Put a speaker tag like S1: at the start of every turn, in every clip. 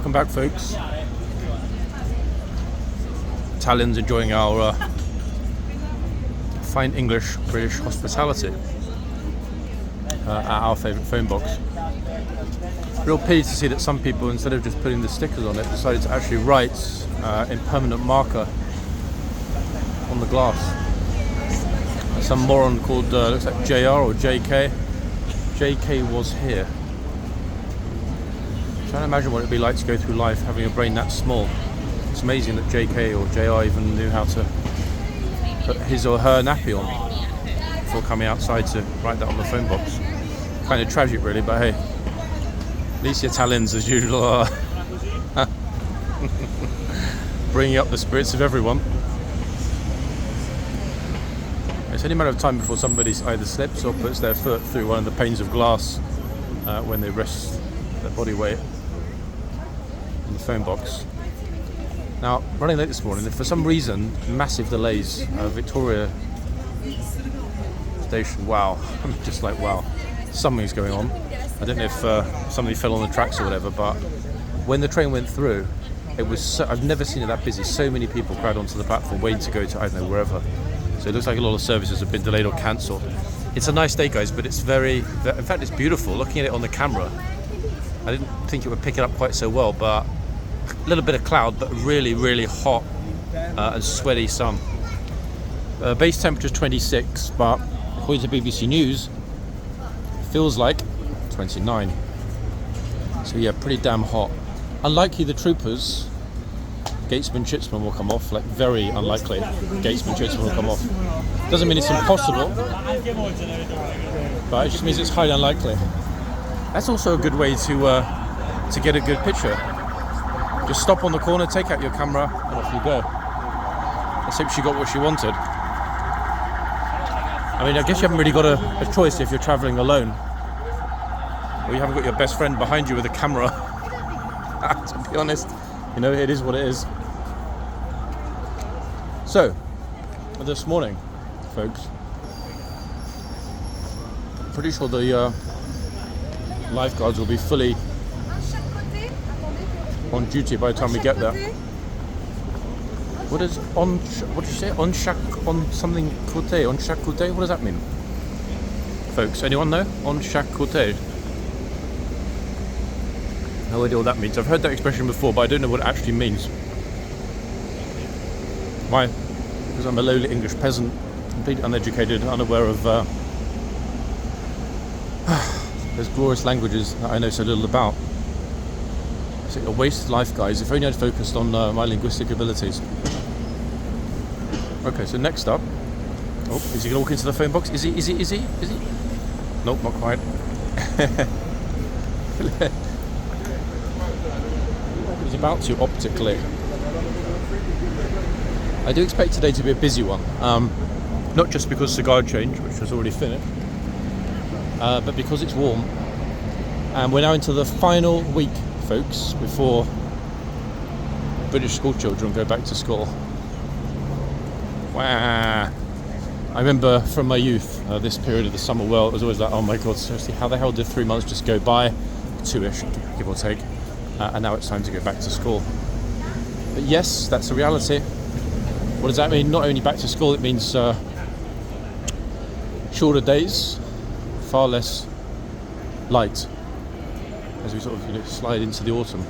S1: Welcome back, folks. Italians enjoying our fine English British hospitality at our favourite phone box. Real pity to see that some people, instead of just putting the stickers on it, decided to actually write in permanent marker on the glass. Some moron called looks like JR or JK. JK was here. I'm trying to imagine what it'd be like to go through life having a brain that small. It's amazing that JK or JR even knew how to put his or her nappy on before coming outside to write that on the phone box. Kind of tragic, really, but hey, at least the Italians, as usual, are bringing up the spirits of everyone. It's only a matter of time before somebody either slips or puts their foot through one of the panes of glass when they rest their body weight on the phone box. Now, running late this morning, for some reason, massive delays. Victoria Station, wow. I'm just like, wow, something's going on. I don't know if somebody fell on the tracks or whatever, but when the train went through, it was so, I've never seen it that busy. So many people crowd onto the platform waiting to go to, I don't know, wherever. So it looks like a lot of services have been delayed or cancelled. It's a nice day, guys, but it's very, in fact, it's beautiful. Looking at it on the camera, I didn't think it would pick it up quite so well, but a little bit of cloud, but really, really hot and sweaty sun. Base temperature is 26, but according to BBC News, it feels like 29. So yeah, pretty damn hot. Unlikely the troopers, Gatesman, Chitsman will come off, like very unlikely Gatesman, Chitsman will come off. Doesn't mean it's impossible, but it just means it's highly unlikely. That's also a good way to get a good picture. Just stop on the corner, take out your camera, and off you go. Let's hope she got what she wanted. I mean, I guess you haven't really got a choice if you're travelling alone, or you haven't got your best friend behind you with a camera. To be honest, you know, it is what it is. So, this morning, folks, I'm pretty sure the lifeguards will be fully on duty by the time we get there. What is on? What did you say? On something côté? On chaque côté? What does that mean, folks? Anyone know? On chaque côté? No idea what that means. I've heard that expression before, but I don't know what it actually means. Why? Because I'm a lowly English peasant, completely uneducated, unaware of those glorious languages that I know so little about. It's a wasted life, guys. If only I'd focused on my linguistic abilities. Okay, so next up. Oh, is he going to walk into the phone box? Is he? Nope, not quite. He's about to, optically. I do expect today to be a busy one. Not just because the guard change, which was already finished, but because it's warm. And we're now into the final week, folks, before British school children go back to school. Wow. I remember from my youth, this period of the summer, well, it was always like, oh my god, seriously, how the hell did 3 months just go by? 2-ish, give or take. And now it's time to go back to school. But yes, that's a reality. What does that mean? Not only back to school, it means shorter days, far less light, as we sort of slide into the autumn.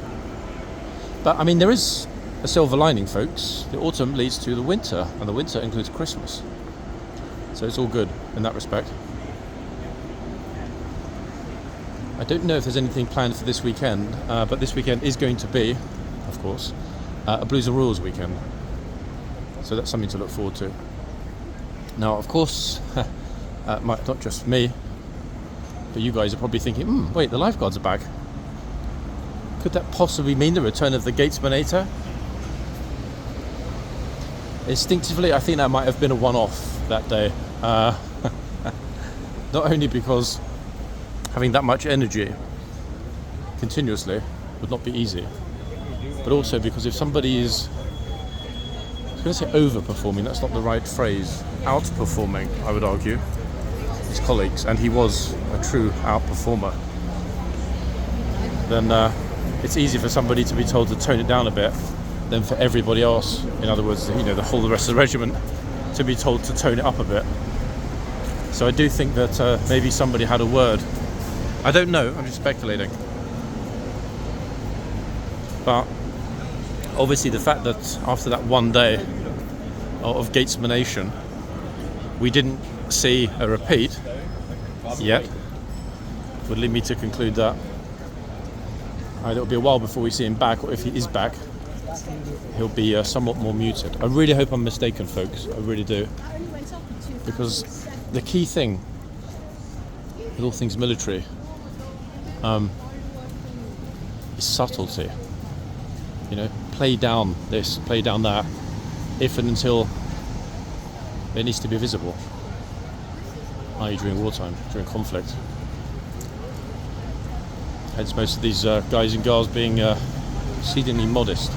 S1: But I mean, there is a silver lining, folks. The autumn leads to the winter, and the winter includes Christmas. So it's all good in that respect. I don't know if there's anything planned for this weekend, but this weekend is going to be, of course, a Blues and Royals weekend. So that's something to look forward to. Now, of course, not just me, but you guys are probably thinking, wait, the lifeguards are back. Could that possibly mean the return of the GATESMANATOR? Instinctively, I think that might have been a one-off that day. Not only because having that much energy continuously would not be easy, but also because if somebody is, I was going to say overperforming, that's not the right phrase, outperforming, I would argue, his colleagues, and he was a true outperformer, then it's easy for somebody to be told to tone it down a bit than for everybody else, in other words, you know, the rest of the regiment, to be told to tone it up a bit. So I do think that maybe somebody had a word. I don't know, I'm just speculating. But obviously the fact that after that one day of gatesmanation, we didn't see a repeat yet, would lead me to conclude that it'll be a while before we see him back, or if he is back, he'll be somewhat more muted. I really hope I'm mistaken, folks. I really do. Because the key thing with all things military is subtlety. You know, play down this, play down that, if and until it needs to be visible, i.e. during wartime, during conflict. Hence most of these guys and girls being exceedingly modest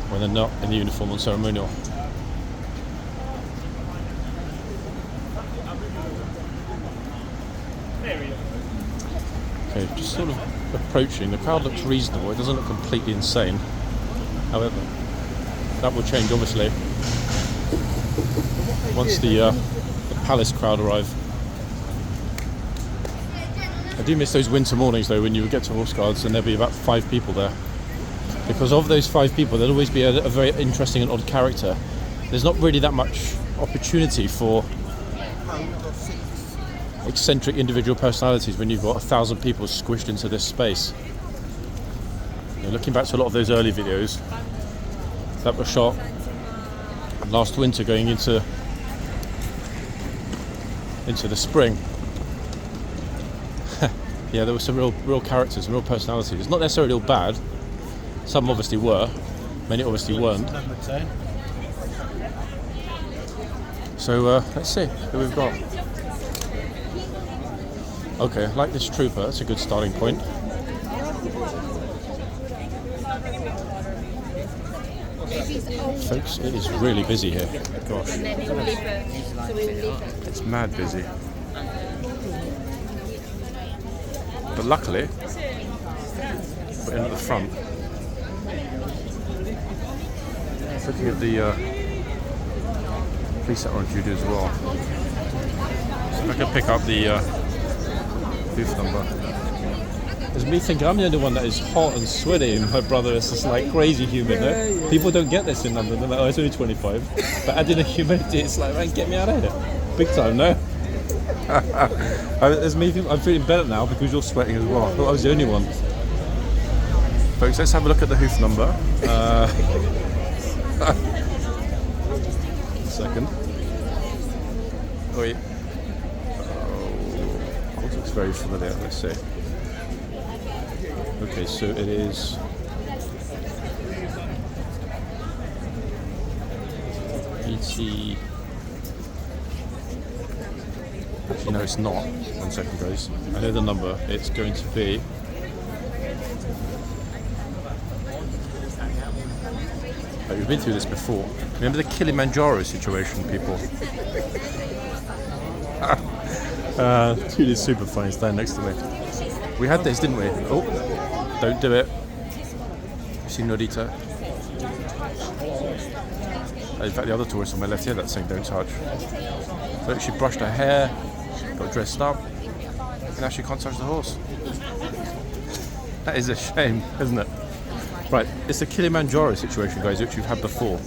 S1: when they're not in the uniform on ceremonial. Okay, just sort of approaching. The crowd looks reasonable. It doesn't look completely insane. However, that will change obviously once the palace crowd arrive. I do miss those winter mornings though, when you would get to Horse Guards and there'd be about 5 people there. Because of those 5 people, there'd always be a very interesting and odd character. There's not really that much opportunity for eccentric individual personalities when you've got 1,000 people squished into this space. You know, looking back to a lot of those early videos that were shot last winter going into the spring, yeah, there were some real characters and real personalities. Not necessarily all bad. Some obviously were, many obviously weren't. So let's see who we've got. Okay, I like this trooper, that's a good starting point. Folks, it is really busy here. Gosh. It's mad busy. But luckily, we're in at the front. Looking at the police that are on duty as well. So if I can pick up the booth number. There's me thinking I'm the only one that is hot and sweaty, and my brother is just like crazy humid. No? People don't get this in London. They're like, oh, it's only 25. But adding the humidity, it's like, man, get me out of here. Big time, no? There's me. I'm feeling better now because you're sweating as well. I thought I was the only one. Folks, let's have a look at the hoof number. Second. Wait. Oh, it looks very familiar. Let's see. Okay, so it is. ET. Actually, no, it's not. 1 second, guys. I know the number. It's going to be. Oh, we've been through this before. Remember the Kilimanjaro situation, people? Dude is super funny standing next to me. We had this, didn't we? Oh, don't do it. Senorita. In fact, the other tourist on my left here that's saying don't touch. Look, she brushed her hair, got dressed up, and now she can't touch the horse. That is a shame, isn't it? Right, it's the Kilimanjaro situation, guys, which we've had before,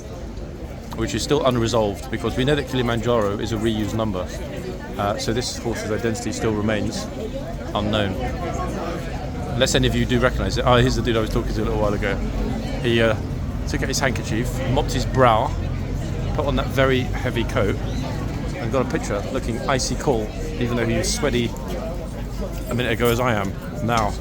S1: which is still unresolved because we know that Kilimanjaro is a reused number. So this horse's identity still remains unknown. Unless any of you do recognise it. Oh, here's the dude I was talking to a little while ago. He took out his handkerchief, mopped his brow, put on that very heavy coat, and got a picture looking icy cool, even though he was sweaty a minute ago as I am now.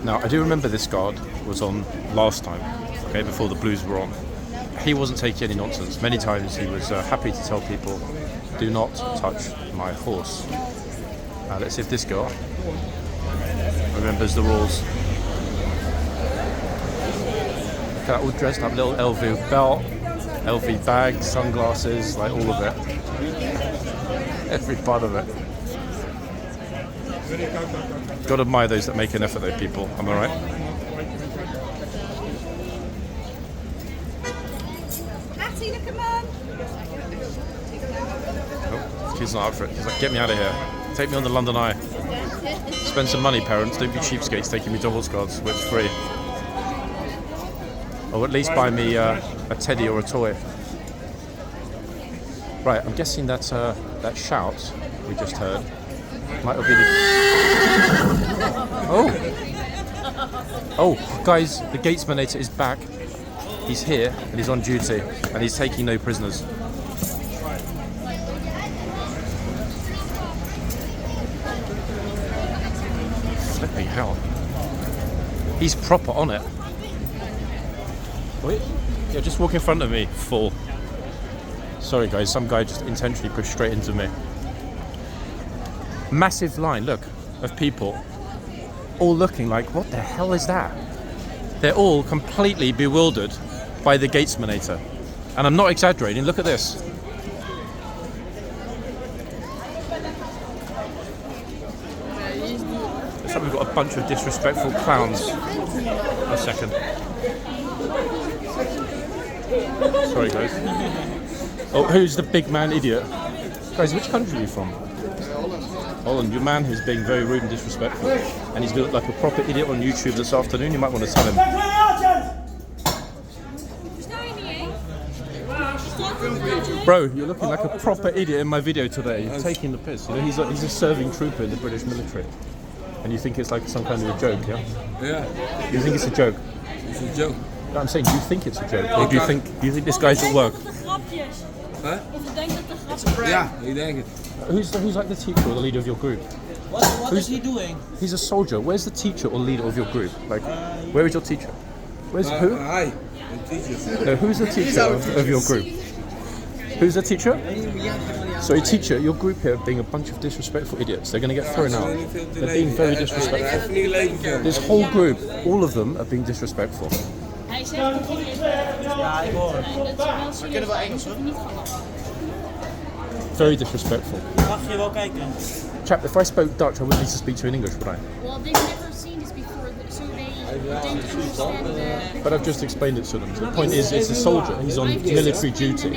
S1: Now, I do remember this guard was on last time, okay, before the Blues were on. He wasn't taking any nonsense. Many times he was happy to tell people, do not touch my horse. Let's see if this girl remembers the rules. Look at that, all dressed up, little LV belt, LV bag, sunglasses, like all of it. Every part of it. Gotta admire those that make an effort though, people, am I right?
S2: Hattie, look at Mum!
S1: Oh, she's not up for it. She's like, get me out of here. Take me on the London Eye. Spend some money, parents. Don't be cheapskates taking me to horseguards, which is free. Or at least buy me a teddy or a toy. Right, I'm guessing that that shout we just heard might have been Oh, guys, the Gatesmanator is back. He's here and he's on duty and he's taking no prisoners. Flipping hell. He's proper on it. Wait, yeah, just walk in front of me, fool. Sorry guys, some guy just intentionally pushed straight into me. Massive line, look, of people all looking like, what the hell is that? They're all completely bewildered by the Gatesmanator. And I'm not exaggerating, look at this. Looks like we've got a bunch of disrespectful clowns. A second. Sorry guys. Oh, who's the big man idiot? Guys, which country are you from? Holland. Your man who's being very rude and disrespectful. And he's looked like a proper idiot on YouTube this afternoon. You might want to tell him. Bro, you're looking like a proper idiot in my video today. You're taking the piss. You know, he's a serving trooper in the British military. And you think it's like some kind of a joke, yeah?
S3: Yeah.
S1: You think it's a joke?
S3: It's a joke.
S1: No, I'm saying, do you think it's a joke? Or do you think this guy's at work?
S3: Huh? Yeah, ik denk het.
S1: Who's like the teacher or the leader of your group?
S4: What is he doing?
S1: He's a soldier. Where's the teacher or leader of your group? Like, where is your teacher? Where's who?
S3: Hi, the teacher.
S1: No, who's the teacher of your group? Who's the teacher? Sorry, teacher, your group here being a bunch of disrespectful idiots. They're going to get thrown out. They're being very disrespectful. This whole group, all of them are being disrespectful.
S2: Hij zegt dat hij niet
S4: Ja, ik hoor.
S2: dat is wel
S4: Kunnen we Engels hoor?
S2: niet van.
S1: Very disrespectful.
S4: Mag je wel kijken?
S1: Chap, if I spoke Dutch, I wouldn't need to speak to you in English, would I?
S2: Well, they've never seen this before, so they don't understand the...
S1: But I've just explained it to them. So the point is, it's a soldier. He's on military duty.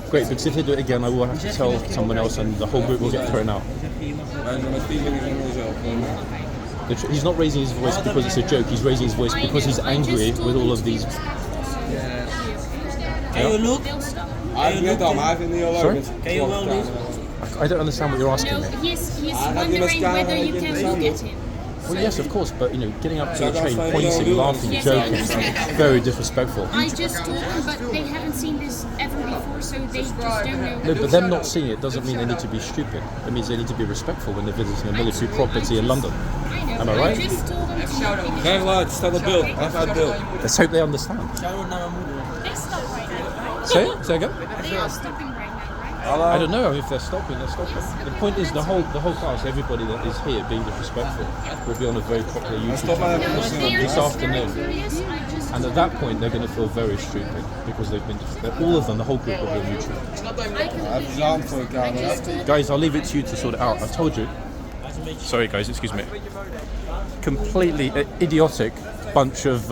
S1: Great, because if they do it again, I will have to tell someone else and the whole group will get thrown out. He's not raising his voice because it's a joke. He's raising his voice because he's angry with all of these...
S4: Can you look?
S1: Sorry?
S4: Can you well look?
S1: I don't understand what you're asking
S2: No,
S1: me.
S2: he's wondering whether you can look at him.
S1: Well, yes, of course, but, you know, getting up to the train, pointing, laughing, joking, very disrespectful.
S2: I just told them, but they haven't seen this ever before, so they just don't know.
S1: No, but them not seeing it doesn't mean they need to be stupid. It means they need to be respectful when they're visiting a military property in London.
S2: I know.
S1: Am I right?
S2: I just told them to
S3: Kijk laat, staat op beeld. Hij gaat beeld.
S1: Let's hope they understand.
S4: Shout-out naar mijn moeder.
S2: They stop right now.
S1: Say again?
S2: They are stopping right now, right?
S1: I don't know if they're stopping. The point is the whole class, everybody that is here being disrespectful, will be on a very popular YouTube channel
S2: No, if they are
S1: this
S2: just very
S1: afternoon.
S2: curious, I just...
S1: And at that point, they're going to feel very stupid because they've been all of them, the whole group will be on YouTube.
S2: I completely understand. I just told
S1: Guys, I'll leave it to you to sort it out. I've told you. Sorry, guys, excuse me. Completely idiotic bunch of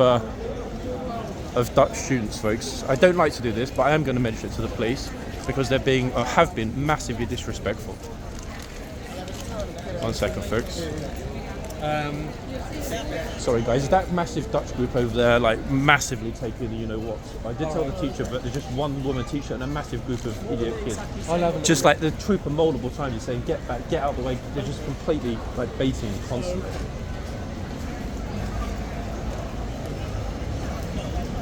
S1: Dutch students, folks. I don't like to do this, but I am going to mention it to the police because they're being, or have been, massively disrespectful. 1 second, folks. Sorry, guys, that massive Dutch group over there, like, massively taking the you-know-what. I did tell the teacher, but there's just one woman teacher and a massive group of idiot kids. Just like the trooper multiple times, he's saying, get back, get out of the way. They're just completely, like, baiting constantly.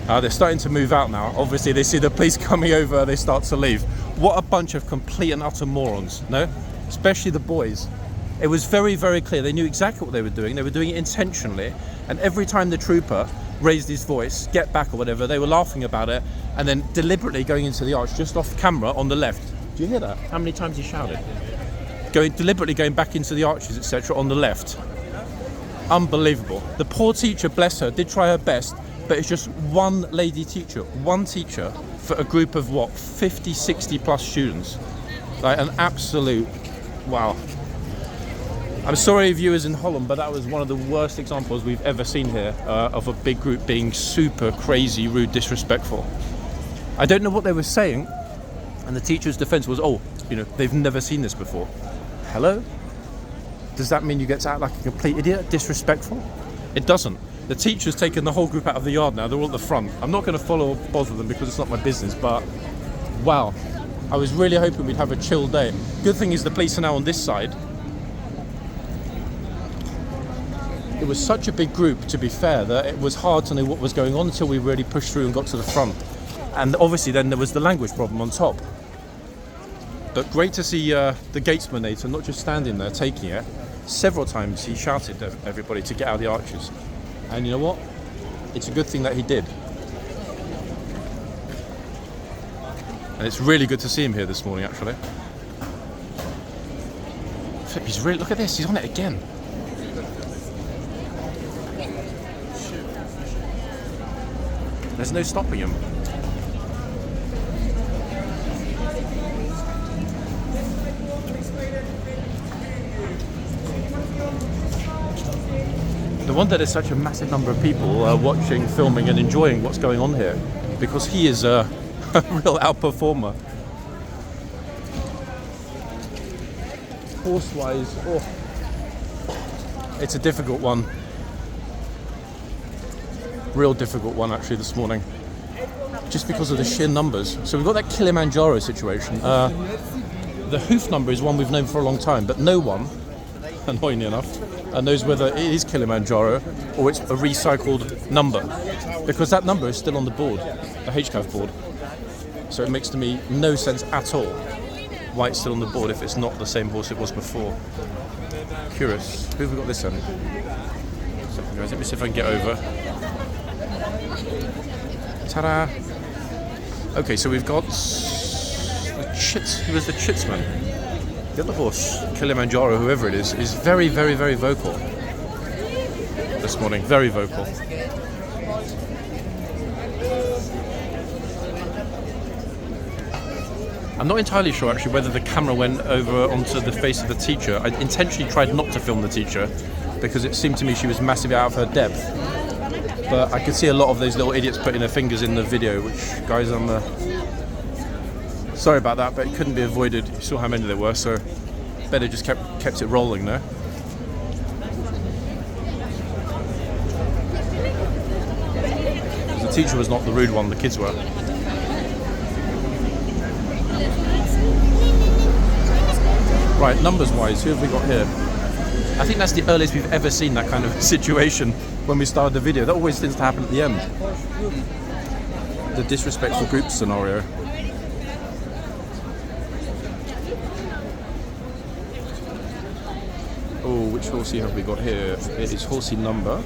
S1: They're starting to move out now. Obviously, they see the police coming over, they start to leave. What a bunch of complete and utter morons, no? Especially the boys. It was very, very clear. They knew exactly what they were doing. They were doing it intentionally. And every time the trooper raised his voice, get back or whatever, they were laughing about it and then deliberately going into the arch just off camera on the left. Do you hear that? How many times he shouted? deliberately going back into the arches, etc., on the left. Unbelievable. The poor teacher, bless her, did try her best, but it's just one lady teacher, one teacher for a group of what, 50, 60 plus students. Like an absolute wow. I'm sorry, viewers in Holland, but that was one of the worst examples we've ever seen here of a big group being super crazy, rude, disrespectful. I don't know what they were saying, and the teacher's defense was, oh, you know, they've never seen this before. Hello? Does that mean you get to act like a complete idiot, disrespectful? It doesn't. The teacher's taken the whole group out of the yard now. They're all at the front. I'm not going to follow or bother them because it's not my business, but wow. I was really hoping we'd have a chill day. Good thing is the police are now on this side. It was such a big group, to be fair, that it was hard to know what was going on until we really pushed through and got to the front. And obviously then there was the language problem on top. But great to see the GATESMANATOR not just standing there taking it. Several times he shouted at everybody to get out of the arches. And you know what? It's a good thing that he did. And it's really good to see him here this morning, actually. Flip, he's really, look at this, he's on it again. There's no stopping him. No wonder there's such a massive number of people watching, filming and enjoying what's going on here, because he is a real outperformer. Horse-wise, oh, it's a difficult one. Real difficult one actually this morning, just because of the sheer numbers. So we've got that Kilimanjaro situation. The hoof number is one we've known for a long time, but no one, annoyingly enough, knows whether it is Kilimanjaro or it's a recycled number, because that number is still on the board, the HCAV board. So it makes to me no sense at all why it's still on the board if it's not the same horse it was before. Curious. Who have we got this end? Second, guys, let me see if I can get over. Ta-da! Okay, so we've got the who was the Chitsman? The other horse, Kilimanjaro, whoever it is very, very, very vocal this morning. Very vocal. I'm not entirely sure actually whether the camera went over onto the face of the teacher. I intentionally tried not to film the teacher because it seemed to me she was massively out of her depth. But I could see a lot of those little idiots putting their fingers in the video, which, guys, I'm sorry about that, but it couldn't be avoided. You saw how many there were, so better just kept it rolling there. The teacher was not the rude one, the kids were. Right, numbers-wise, who have we got here? I think that's the earliest we've ever seen that kind of situation when we started the video. That always tends to happen at the end. The disrespectful group scenario. Oh, which horsey have we got here? It is horsey number.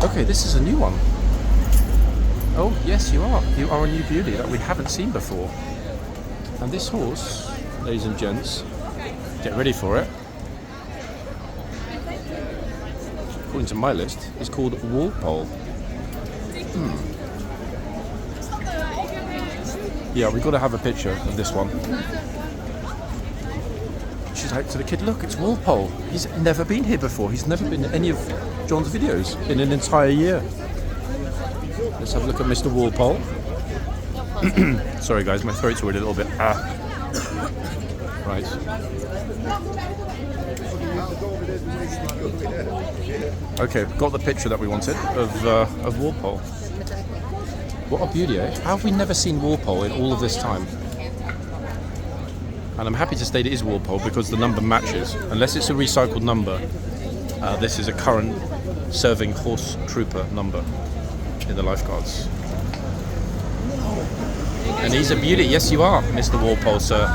S1: Okay, this is a new one. Oh, yes, you are. You are a new beauty that we haven't seen before. And this horse, ladies and gents, get ready for it. According to my list, is called Walpole. Yeah, we've got to have a picture of this one. She's like to the kid, look, it's Walpole. He's never been here before. He's never been in any of John's videos in an entire year. Let's have a look at Mr. Walpole. Sorry guys, my throat's already a little bit Right. Okay, got the picture that we wanted of Walpole. What a beauty, eh? How have we never seen Walpole in all of this time? And I'm happy to state it is Walpole because the number matches. Unless it's a recycled number, this is a current serving horse trooper number in the lifeguards. And he's a beauty. Yes, you are, Mr. Walpole, sir.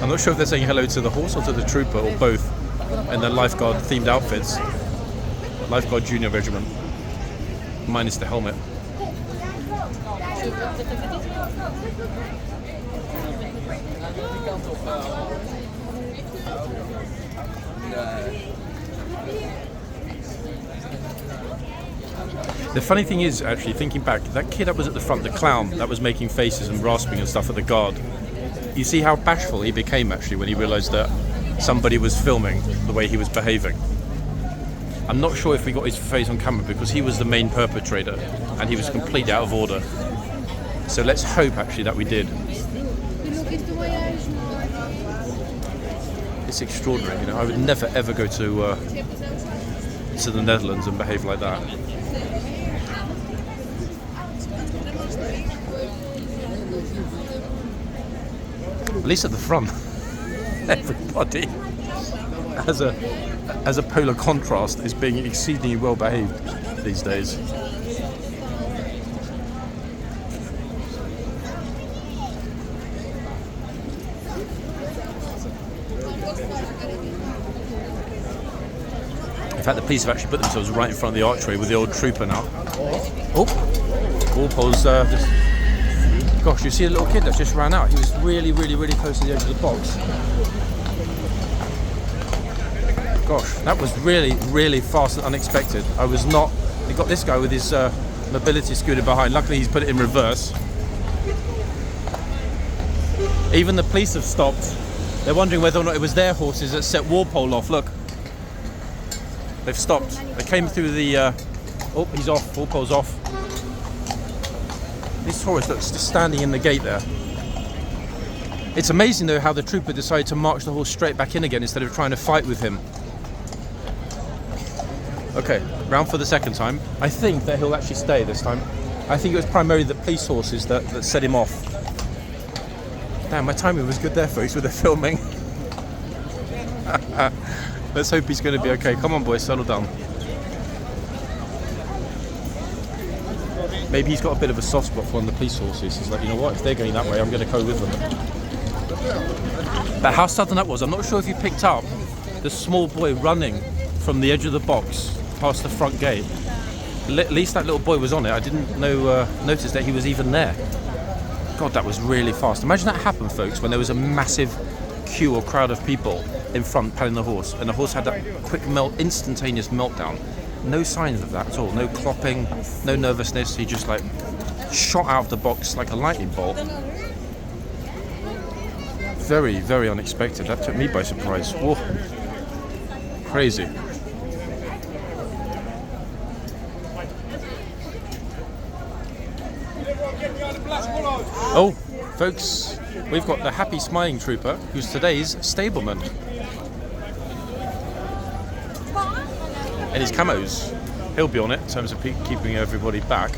S1: I'm not sure if they're saying hello to the horse or to the trooper or both in their lifeguard themed outfits. Lifeguard Junior Regiment, minus the helmet. The funny thing is, actually, thinking back, that kid that was at the front, the clown that was making faces and rasping and stuff at the guard, you see how bashful he became, actually, when he realised that somebody was filming the way he was behaving. I'm not sure if we got his face on camera because he was the main perpetrator and he was completely out of order. So let's hope, actually, that we did. It's extraordinary, you know. I would never ever go to the Netherlands and behave like that. At least at the front, everybody, as a polar contrast, is being exceedingly well behaved these days. In fact, the police have actually put themselves right in front of the archway with the old trooper now. Oh, Walpole's just... Gosh, you see a little kid that just ran out. He was really, really, really close to the edge of the box. Gosh, that was really, really fast and unexpected. I was not... They got this guy with his mobility scooter behind. Luckily, he's put it in reverse. Even the police have stopped. They're wondering whether or not it was their horses that set Walpole off. Look. They've stopped. They came through the... Oh, he's off. Walpole's off. This horse looks just standing in the gate there. It's amazing though how the trooper decided to march the horse straight back in again instead of trying to fight with him. Okay, round for the second time. I think that he'll actually stay this time. I think it was primarily the police horses that set him off. Damn, my timing was good there, folks, with the filming. Let's hope he's going to be okay. Come on, boys, settle down. Maybe he's got a bit of a soft spot for one of the police horses. He's like, you know what, if they're going that way, I'm going to go with them. But how sudden that was, I'm not sure if you picked up the small boy running from the edge of the box past the front gate. At least that little boy was on it. I didn't notice that he was even there. God, that was really fast. Imagine that happened, folks, when there was a massive queue or crowd of people in front patting the horse, and the horse had that quick instantaneous meltdown. No signs of that at all. No clopping, no nervousness. He just like shot out of the box like a lightning bolt. Very, very unexpected. That took me by surprise. Whoa. Crazy. Oh, folks, we've got the happy smiling trooper, who's today's stableman. And his camos, he'll be on it in terms of keeping everybody back.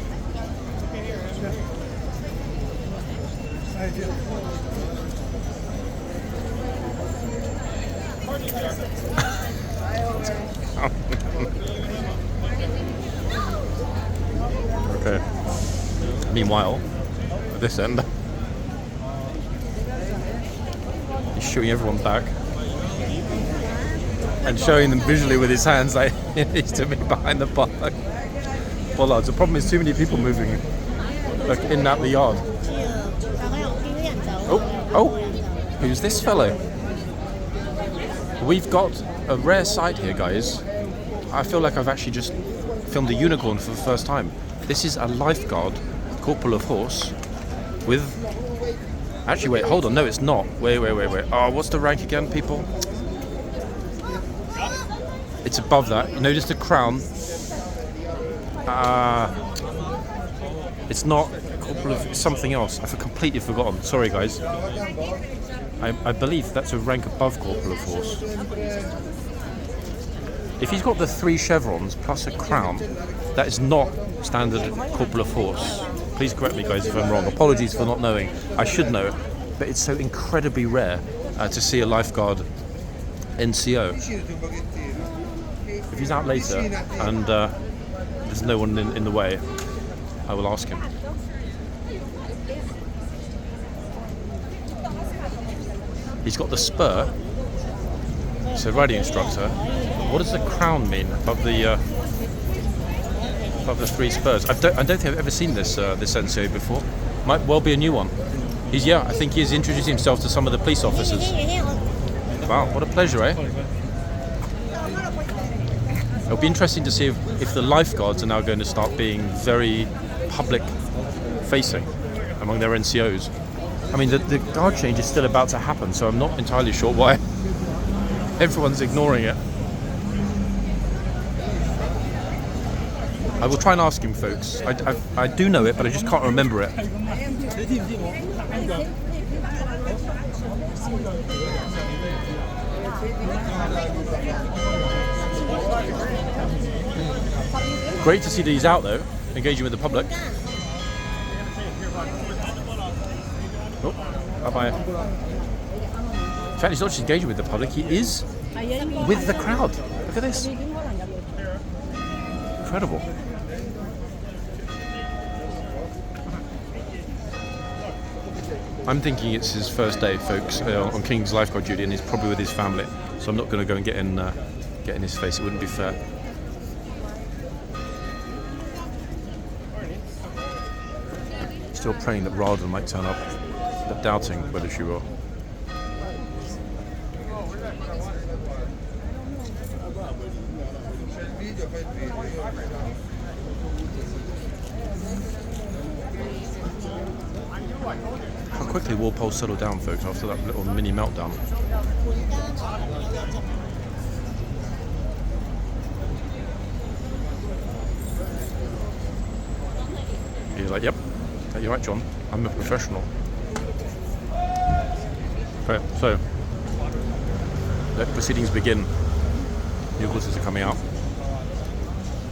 S1: Okay. Meanwhile, at this end, he's shooting everyone back and showing them visually with his hands like he needs to be behind the bollards. The problem is too many people moving like in and out the yard. Oh, who's this fellow? We've got a rare sight here, guys. I feel like I've actually just filmed a unicorn for the first time. This is a lifeguard, corporal of horse, with... Actually, wait, hold on. No, it's not. Wait. Oh, what's the rank again, people? It's above that. You notice the crown? It's not corporal of something else. I've completely forgotten. Sorry, guys. I believe that's a rank above corporal of horse. If he's got the 3 chevrons plus a crown, that is not standard corporal of horse. Please correct me, guys, if I'm wrong. Apologies for not knowing. I should know, but it's so incredibly rare to see a lifeguard NCO. If he's out later and there's no one in the way, I will ask him. He's got the spur. So riding instructor. What does the crown mean above the Above the 3 spurs. I don't think I've ever seen this NCO before. Might well be a new one. I think he's introduced himself to some of the police officers. Wow, what a pleasure, eh? It'll be interesting to see if the lifeguards are now going to start being very public facing among their NCOs. I mean, the guard change is still about to happen, so I'm not entirely sure why everyone's ignoring it. I will try and ask him, folks. I do know it, but I just can't remember it. Great to see that he's out, though, engaging with the public. Oh, bye-bye. In fact, he's not just engaging with the public, he is with the crowd. Look at this. Incredible. I'm thinking it's his first day, folks, on King's lifeguard duty, and he's probably with his family. So I'm not going to go and get in his face. It wouldn't be fair. Still praying that Radha might turn up, but doubting whether she will. How quickly Walpole settled down, folks, after that little mini meltdown. He's like, yep, you're right, John, I'm a professional. Okay, so let proceedings begin. New horses are coming out.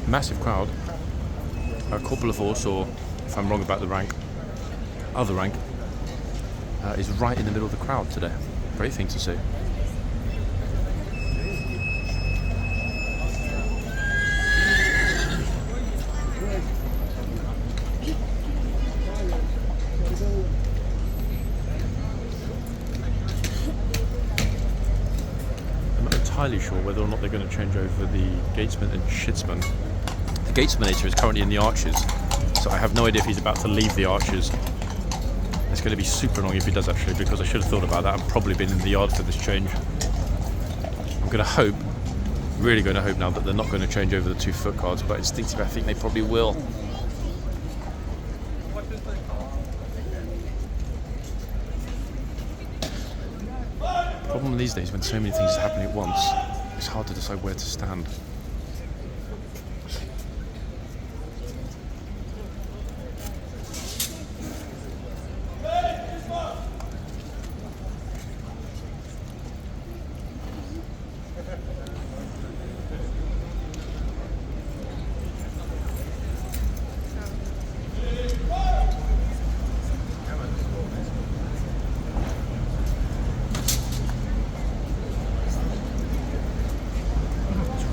S1: Massive crowd. A corporal of horse, or if I'm wrong about the rank, other rank, is right in the middle of the crowd today. Great thing to see. I'm not entirely sure whether or not they're going to change over the gatesman and shitsman. The gatesmanator is currently in the arches, so I have no idea if he's about to leave the arches. It's going to be super annoying if he does, actually, because I should have thought about that and probably been in the yard for this change. I'm going to hope, really going to hope now, that they're not going to change over the 2 foot cards, but instinctively I think they probably will. Problem these days, when so many things are happening at once, it's hard to decide where to stand.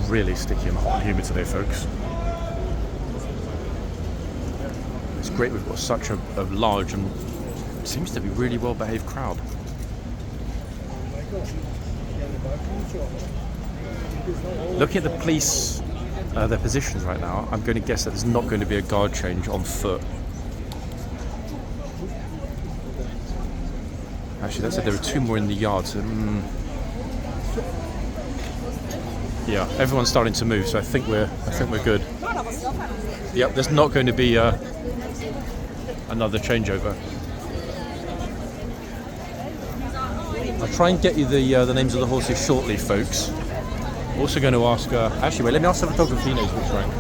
S1: Really sticky and hot and humid today, folks. It's great we've got such a large and seems to be really well behaved crowd. Looking at the police, their positions right now, I'm going to guess that there's not going to be a guard change on foot. Actually, that said there are 2 more in the yard, so yeah, everyone's starting to move, so I think we're good. Yep, there's not going to be another changeover. I'll try and get you the names of the horses shortly, folks. Also going to ask. Actually, wait. Let me ask the photographer if he knows which rank.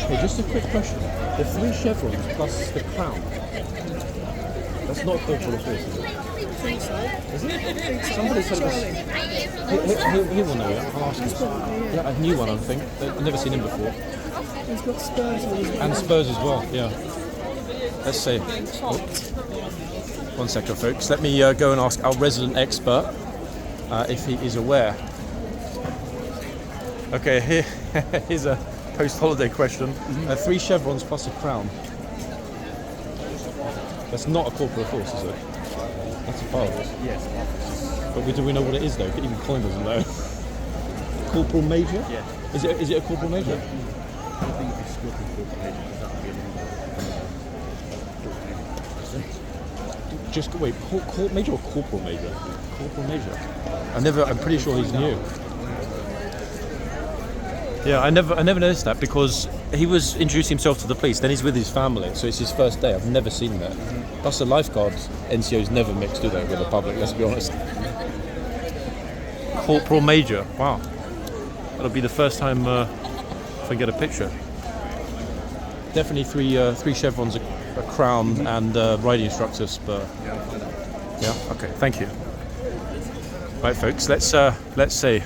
S1: Hey, just a quick question: the 3 chevrons plus the crown. That's not a corporal of horse, is it? Is it? Somebody said this. He will know it. I'll ask him. Yeah, a new one, I think. I've never seen him before.
S5: He's got spurs on his
S1: And spurs as well, yeah. Let's see. Oh. 1 second, folks. Let me go and ask our resident expert if he is aware. Okay, here's a post-holiday question. 3 chevrons plus a crown. That's not a corporal of horse, is it? That's a fire horse.
S4: Yes.
S1: But do we know what it is, though? Even Colin doesn't know. Corporal Major?
S4: Yeah.
S1: Is it a corporal major? Just wait, court major or corporal major? Corporal major. I'm pretty sure he's new. Yeah, I never noticed that because he was introducing himself to the police. Then he's with his family, so it's his first day. I've never seen that. Plus, the lifeguards NCOs never mix, do they, with the public? Let's be honest. Corporal major. Wow, that'll be the first time if I get a picture. Definitely three chevrons, a crown, and riding instructors. But yeah, okay, thank you. Right, folks, let's see.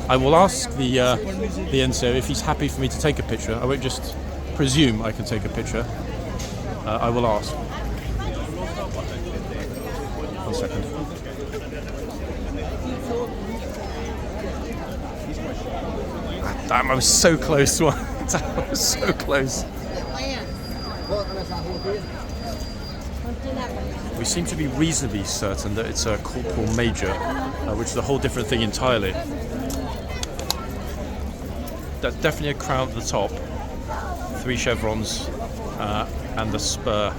S1: I will ask the NCO if he's happy for me to take a picture. I won't just presume I can take a picture. I will ask. 1 second. Damn, I was so close. I was so close. We seem to be reasonably certain that it's a corporal major, which is a whole different thing entirely. That's definitely a crown at the top, 3 chevrons, and the spur.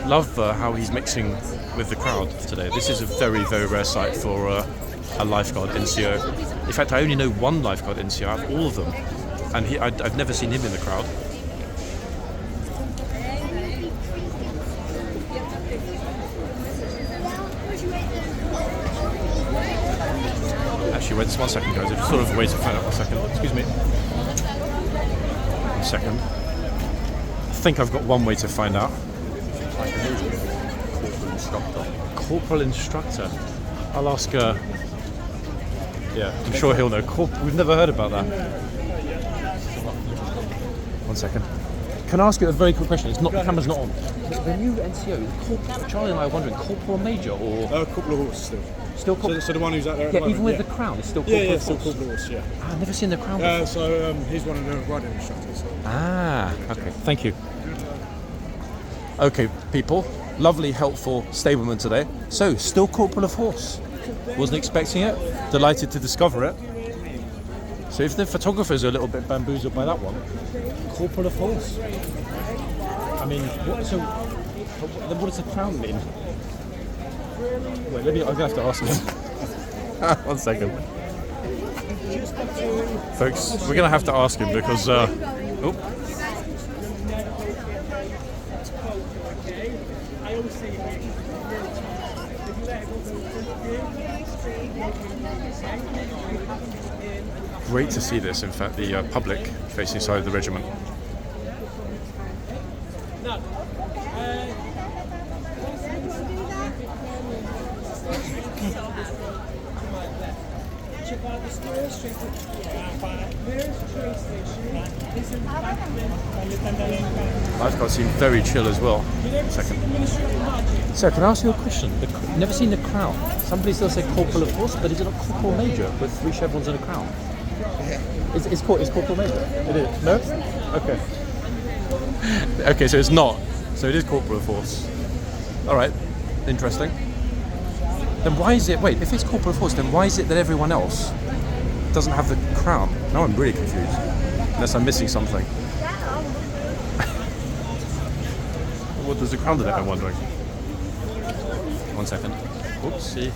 S1: Love how he's mixing with the crowd today. This is a very, very rare sight for a lifeguard NCO. In fact, I only know one lifeguard NCO out of all of them, and I've never seen him in the crowd. Actually, wait, just 1 second, guys. I just sort of wait to find out. 1 second. Excuse me. 1 second. I think I've got one way to find out. Corporal instructor. Corporal instructor. I'll ask. Yeah, I'm sure he'll know. We've never heard about that. 1 second. Can I ask you a very quick question? It's not, the camera's not on. The new NCO, Charlie and I are wondering, corporal major or?
S6: Corporal horse still.
S1: Still corporal.
S6: So the one who's out there. At
S1: Yeah,
S6: the moment,
S1: even with the crown, it's still corporal.
S6: Yeah, still corporal horse. Yeah.
S1: I've never seen the crown before.
S6: So he's one of the riding instructors.
S1: Okay, thank you. Okay, people, lovely, helpful stableman today. So, still corporal of horse. Wasn't expecting it. Delighted to discover it. So if the photographers are a little bit bamboozled by that one, corporal of horse. I mean, what does the crown mean? Wait, I'm gonna have to ask him. 1 second. Folks, we're gonna have to ask him because, Great to see this, in fact, the public facing side of the regiment. Lifeguards seem very chill as well. Second. Sir, can I ask you a question? Never seen the crown. Somebody still say corporal of horse, but is it a corporal major with 3 chevrons and a crown? It's corporal major. It is. No? Okay. Okay, so it's not. So it is corporal of horse. All right. Interesting. Then why is it? Wait, if it's corporal of horse, then why is it that everyone else doesn't have the crown? Now I'm really confused. Unless I'm missing something. What does the crown do that? I'm wondering. 1 second. Oopsie.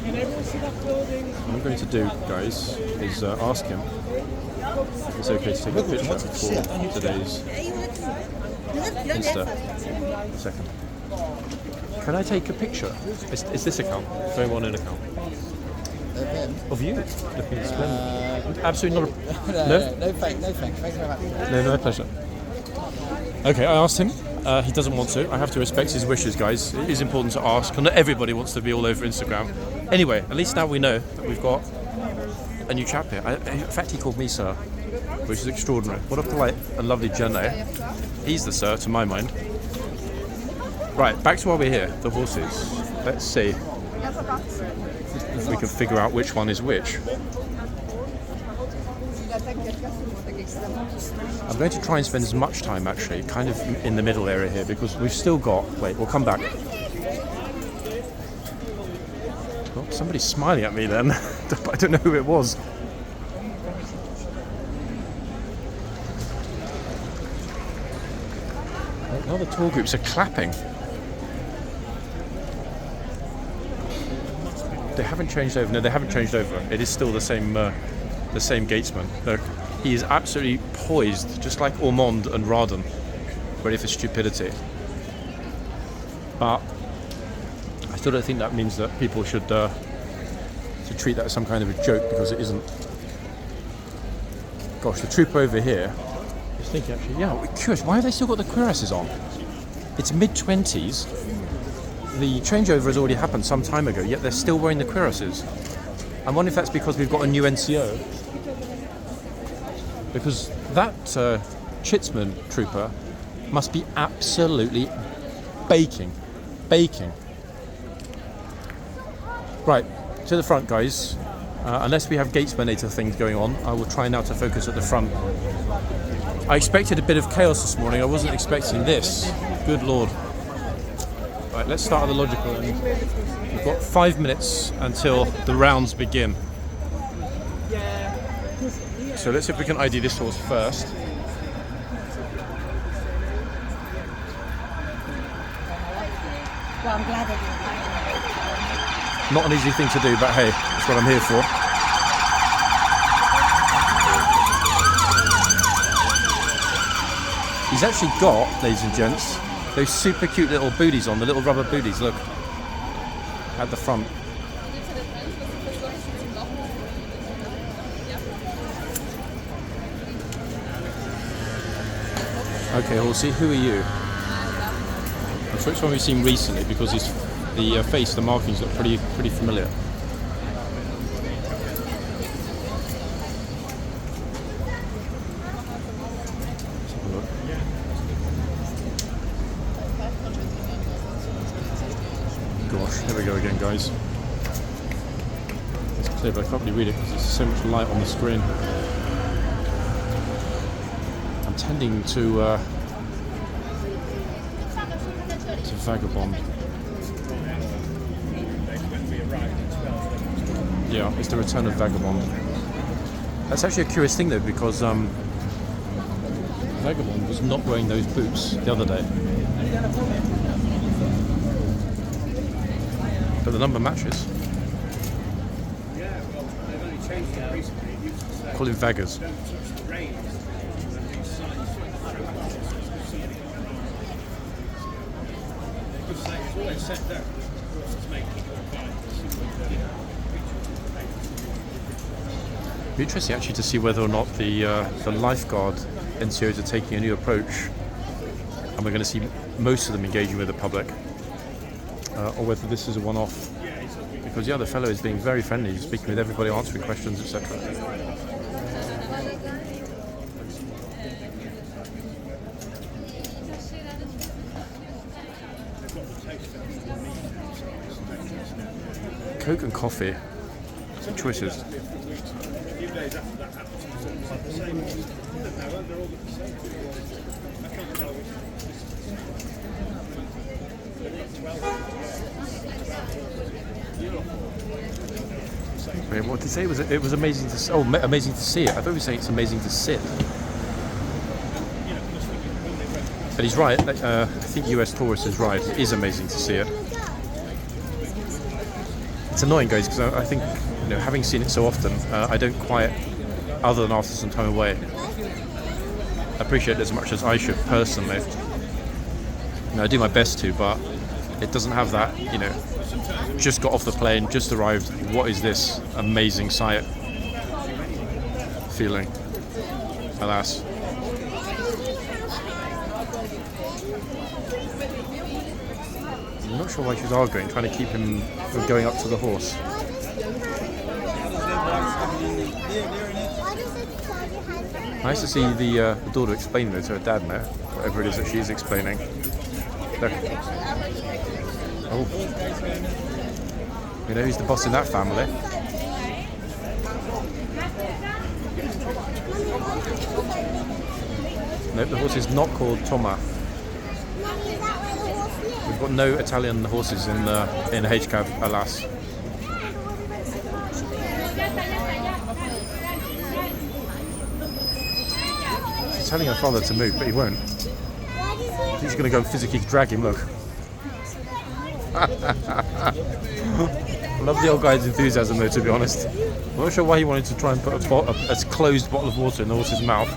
S1: What I'm going to do, guys, is ask him if it's okay to take a picture for today's Insta. 1 second. Can I take a picture? Is this account? Very well known account. Of you? Looking splendid. Absolutely not a... No?
S7: No thanks very much.
S1: No, my pleasure. Okay, I asked him. He doesn't want to. I have to respect his wishes, guys. It is important to ask. Not everybody wants to be all over Instagram. Anyway, at least now we know that we've got a new chap here. In fact, he called me sir, which is extraordinary. What a polite and lovely gentleman. He's the sir, to my mind. Right, back to why we're here, the horses. Let's see if we can figure out which one is which. I'm going to try and spend as much time, actually, kind of in the middle area here, because we've still got... Wait, we'll come back. Well, somebody's smiling at me then. I don't know who it was. Now the tour groups are clapping. They haven't changed over. No, they haven't changed over. It is still the same gatesman. Look, he is absolutely poised, just like Ormond and Rawdon, ready for stupidity. But I still don't think that means that people should treat that as some kind of a joke, because it isn't. Gosh, the trooper over here is thinking actually, yeah, we're curious, why have they still got the cuirasses on? It's mid-20s. The changeover has already happened some time ago, yet they're still wearing the cuirasses. I wonder if that's because we've got a new NCO. Because that Chitsman trooper must be absolutely baking. Right, to the front, guys. Unless we have gatesmanator things going on, I will try now to focus at the front. I expected a bit of chaos this morning. I wasn't expecting this. Good lord. Right, let's start at the logical end. We've got 5 minutes until the rounds begin. So let's see if we can ID this horse first.
S5: Well, I'm glad I did.
S1: Not an easy thing to do, but hey, that's what I'm here for. He's actually got, ladies and gents, those super cute little booties on, the little rubber booties, look, at the front. Okay, horsey, who are you? I'm sure it's one we've seen recently because the face, the markings look pretty familiar. Gosh, here we go again, guys. It's clear, but I can't really read it because there's so much light on the screen. I'm tending to vagabond. Yeah, it's the return of vagabond. That's actually a curious thing though, because vagabond was not wearing those boots the other day. But the number matches. Call him Vaggers. It'd be interesting actually to see whether or not the lifeguard NCOs are taking a new approach, and we're going to see most of them engaging with the public, or whether this is a one-off. Because the other fellow is being very friendly, speaking with everybody, answering questions, etc. Coke and coffee. Some choices. Wait, what did he say? It was amazing to amazing to see it. I thought he was saying it's amazing to sit. But he's right. I think US Taurus is right. It is amazing to see it. It's annoying, guys, because I think, having seen it so often, I don't quite, other than after some time away, appreciate it as much as I should personally. I do my best to, but it doesn't have that, just got off the plane, just arrived, what is this amazing sight feeling, alas. I'm not sure why she's arguing, trying to keep him from going up to the horse. Nice to see the daughter explaining it to her dad now, whatever it is that she's explaining. Look. Oh. You know who's the boss in that family? Nope, the horse is not called Toma. We've got no Italian horses in HCAV, alas. telling her father to move, but he won't. He's going to go physically drag him, look. I love the old guy's enthusiasm though, to be honest. I'm not sure why he wanted to try and put a closed bottle of water in the horse's mouth.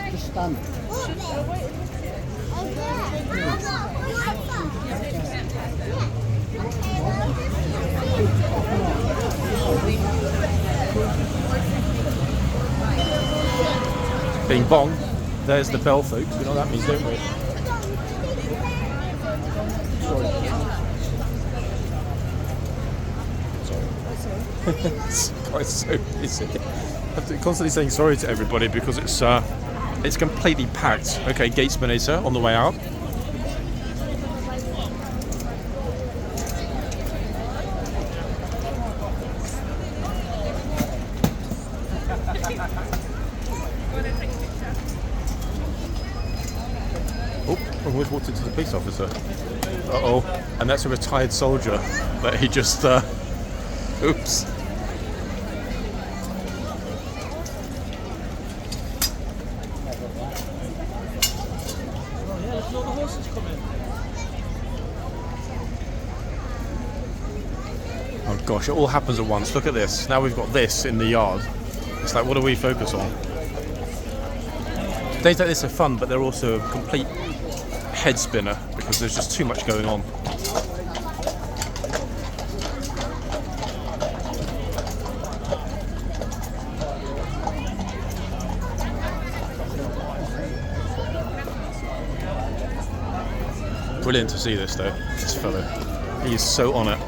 S5: Just stand.
S1: Bing bong. There's the bell, folks. We know what that means, don't we? It's quite so busy. I have to constantly saying sorry to everybody because it's completely packed. Okay, GATESMANATOR on the way out. Oh, I almost walked into the police officer. Uh-oh. And that's a retired soldier that he just, oops. Oh gosh, it all happens at once. Look at this. Now we've got this in the yard. It's like, what do we focus on? Days like this are fun, but they're also a complete head spinner because there's just too much going on. Brilliant to see this though, this fellow. He is so on it.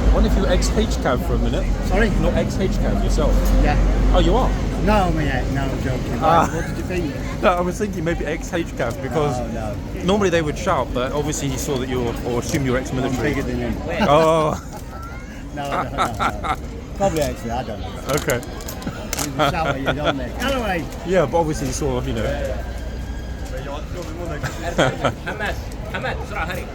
S1: I wonder if you ex-HCAV for a minute.
S5: Sorry?
S1: Not ex-HCAV yourself.
S5: Yeah.
S1: Oh, you are?
S5: No, mate, no, I'm joking.
S1: Ah.
S5: What did you think?
S1: No, I was thinking maybe ex-HCAV because
S5: No.
S1: normally they would shout, but obviously he saw that you're, or assume you're
S5: I'm
S1: ex-military.
S5: bigger than him.
S1: Oh,
S5: No. Probably actually, I don't know.
S1: okay.
S5: You can shout at you, don't they? Anyway.
S1: Yeah, but obviously he saw, you know.
S3: حماد بسرعة هري.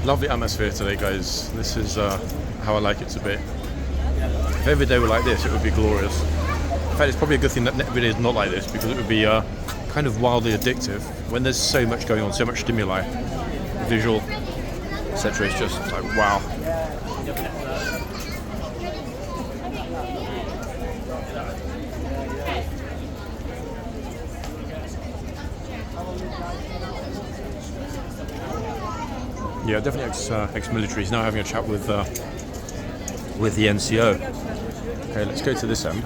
S1: Lovely atmosphere today, guys. This is how I like it to be. If every day were like this, it would be glorious. In fact, it's probably a good thing that every day is not like this because it would be kind of wildly addictive. When there's so much going on, so much stimuli, visual, etc. It's just like, wow. Yeah, definitely ex-military. He's now having a chat with the NCO. Okay, let's go to this end.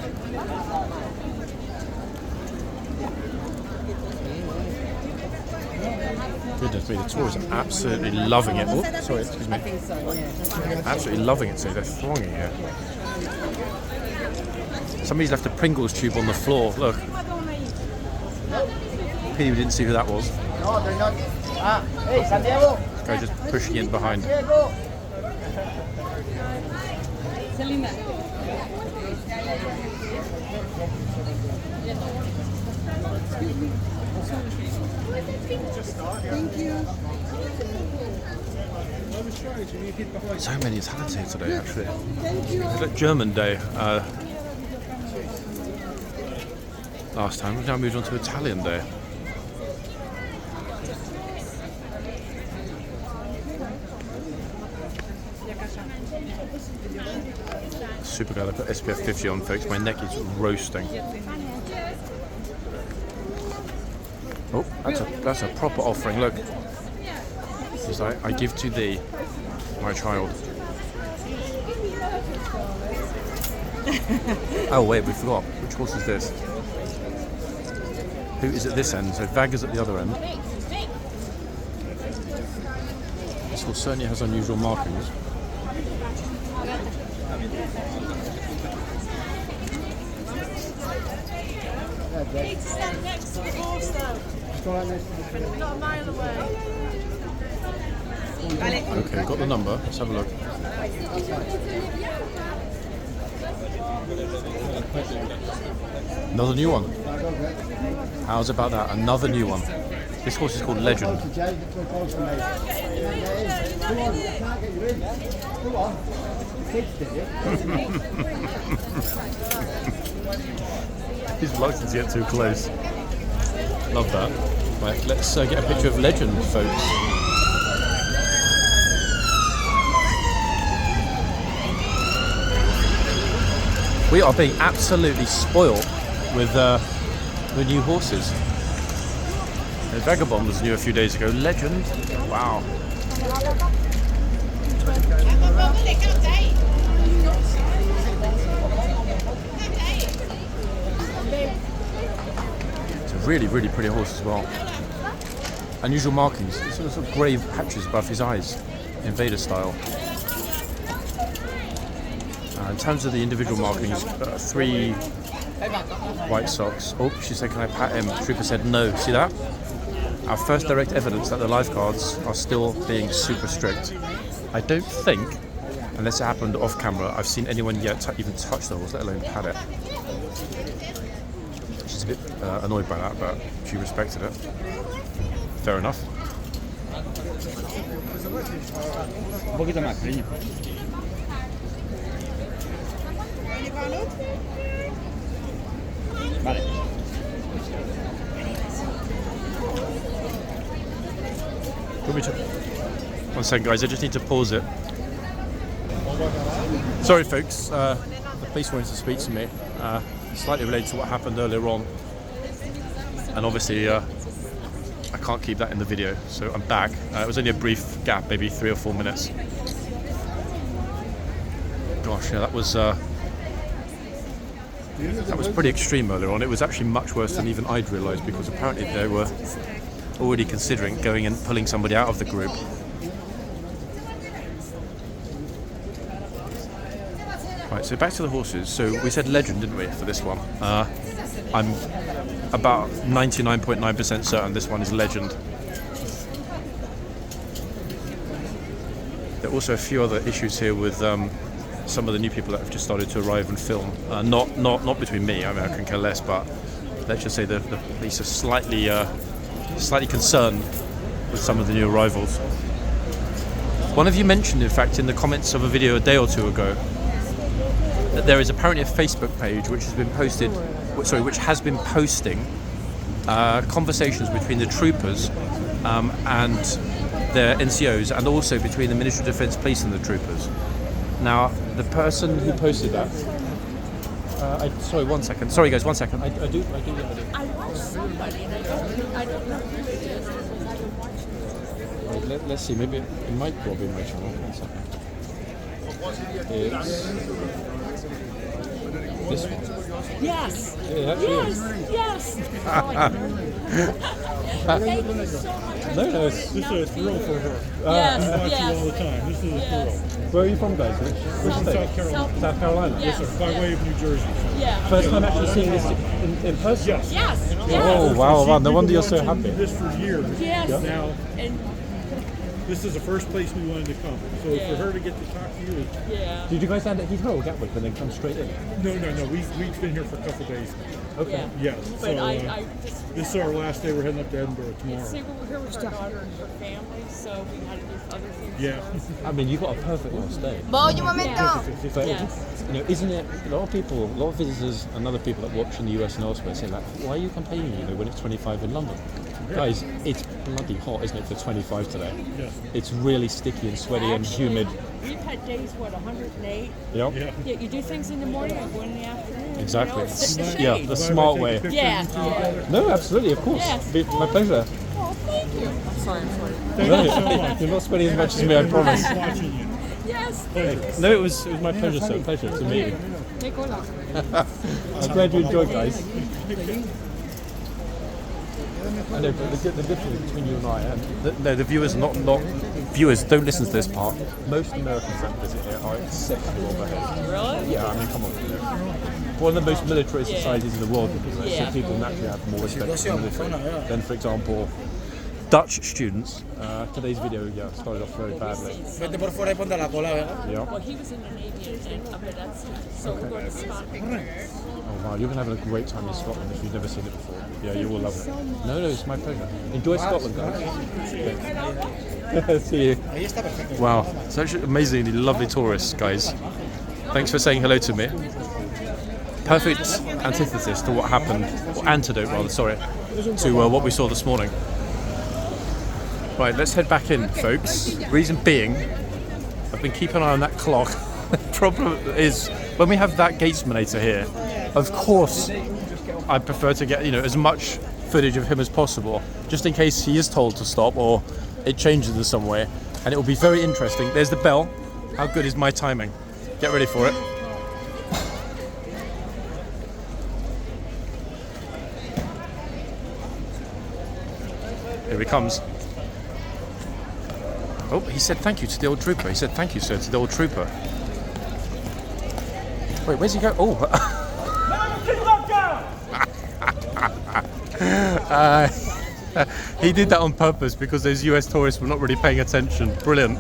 S1: Goodness me, the tourists are absolutely loving it. Oh, sorry, excuse me. Absolutely loving it today. They're thronging here. Somebody's left a Pringles tube on the floor. Look. Pity we didn't see who that was.
S5: No, they're not. Hey, Santiago.
S1: Guy just pushing in behind.
S2: Selena.
S7: Thank you.
S1: So many Italians here today, actually. It's like German Day last time. We've now moved on to Italian Day. Super glad I put SPF 50 on, folks. My neck is roasting. Oh, that's a proper offering. Look, it's like, I give to thee, my child. Oh wait, we forgot. Which horse is this? Who is at this end? So Vaga's at the other end. This horse certainly has unusual markings.
S7: Need to stand next to the horse though. Not a mile away.
S1: Okay, got the number. Let's have a look. Another new one. How's about that? Another new one. This horse is called Legend. He's reluctant to get too close. Love that. Right, let's get a picture of Legend, folks. We are being absolutely spoiled with the new horses. The Vagabond was new a few days ago. Legend, wow. It's a really, really pretty horse as well. Unusual markings, sort of grey patches above his eyes, Invader style. In terms of the individual markings, 3 white socks. Oh, she said, can I pat him? Trooper said no. See that? Our first direct evidence that the lifeguards are still being super strict. I don't think, unless it happened off camera, I've seen anyone yet even touch the horse, let alone pat it. She's a bit annoyed by that, but she respected it. Fair enough.
S5: Un poquito más, cariño. Vale.
S1: One second, guys, I just need to pause it. Sorry, folks, the police wanted to speak to me, slightly related to what happened earlier on. And obviously, I can't keep that in the video, so I'm back. It was only a brief gap, maybe 3 or 4 minutes. Gosh, yeah, that was pretty extreme earlier on. It was actually much worse than even I'd realised, because apparently they were already considering going and pulling somebody out of the group. Right, so back to the horses. So we said Legend, didn't we, for this one? I'm about 99.9% certain this one is Legend. There are also a few other issues here with some of the new people that have just started to arrive and film. Not between me, I mean, I can care less, but let's just say the police are slightly concerned with some of the new arrivals. One of you mentioned, in fact, in the comments of a video a day or two ago, that there is apparently a Facebook page which has been posting conversations between the troopers and their NCOs, and also between the Ministry of Defence Police and the troopers. Now, the person who posted that, sorry, 1 second. Sorry, guys, 1 second. I do.
S7: I watched somebody, and I don't know who it is.
S1: Right, let's see. Maybe it might go up in my channel. 1 second. It's this one.
S7: Yes.
S1: Yeah,
S7: Yes. Thank you so much.
S1: No, it's
S4: This is a thrill for her.
S7: Yes.
S4: I watch you all the time. This is a thrill.
S1: Where are you from, guys? Which
S4: From
S1: state?
S4: South Carolina.
S1: South Carolina.
S7: Yes.
S4: Yes, sir. By way of New Jersey.
S7: Yeah.
S1: First time actually seeing this in person.
S4: Yes.
S7: Yes.
S1: Oh wow! No wonder you're so
S4: We've
S1: happy.
S4: been this for years.
S7: Yes.
S4: Now,
S7: And
S4: this is the first place we wanted to come. So
S7: Yeah.
S4: for her to get to talk to you,
S7: yeah.
S1: Did you guys land at Heathrow or Gatwick and then come straight in?
S4: no. We've been here for a couple of days.
S1: Okay.
S7: Yeah.
S4: Yes.
S7: But
S4: So
S7: I just
S4: this is our last day. We're heading up to Edinburgh tomorrow.
S7: see, we're here with our daughter and her family, so we had to do other things.
S4: Yeah.
S1: I mean, you got a perfect last day.
S7: Yes.
S1: But
S7: Yes.
S1: you know, isn't it? A lot of people, a lot of visitors, and other people that watch in the US and elsewhere say like, "Why are you complaining? You know, when it's 25 in London." Guys, it's bloody hot, isn't it, for 25 today?
S4: Yes.
S1: It's really sticky and sweaty and humid.
S7: We've had days, 108?
S1: Yep.
S4: Yeah.
S7: Yeah, you do things in the morning and go in the afternoon.
S1: Exactly.
S7: You know, sit in the
S1: Yeah,
S7: shade.
S1: the smart way.
S7: Yeah.
S1: No, absolutely, of course.
S7: Yes.
S1: My pleasure.
S7: Oh, thank you. I'm sorry.
S4: Thank you so much.
S1: You're not sweating as much as me, I promise.
S4: Watching you.
S7: Yes.
S1: No, it was my pleasure, sir. Pleasure to meet you. I'm glad you enjoyed, guys. I know, but the difference between you and I, and the viewers, not viewers, don't listen to this part. Most Americans that visit here are exceptionally well behaved.
S7: Really?
S1: Yeah, I mean, come on. one of the most military societies in the world, because so people naturally have more respect for the military than, for example, Dutch students. Today's video, started off very badly.
S7: Well, he was in the Navy and after that, so we're going to Scotland.
S1: Oh wow, you're going to have a great time in Scotland if you've never seen it before. Yeah, you will love it. No, it's my pleasure. Enjoy Scotland, guys. See you. Wow, such amazingly lovely tourists, guys. Thanks for saying hello to me. Perfect antithesis to what happened, or antidote rather, sorry, to what we saw this morning. Right, let's head back in, folks. Reason being, I've been keeping an eye on that clock. The problem is, when we have that Gatesmanator here, of course, I prefer to get, as much footage of him as possible, just in case he is told to stop or it changes in some way. And it will be very interesting. There's the bell. How good is my timing? Get ready for it. Here he comes. Oh, he said thank you to the old trooper. He said thank you, sir, to the old trooper. Wait, where's he go? Oh. He did that on purpose because those US tourists were not really paying attention. Brilliant.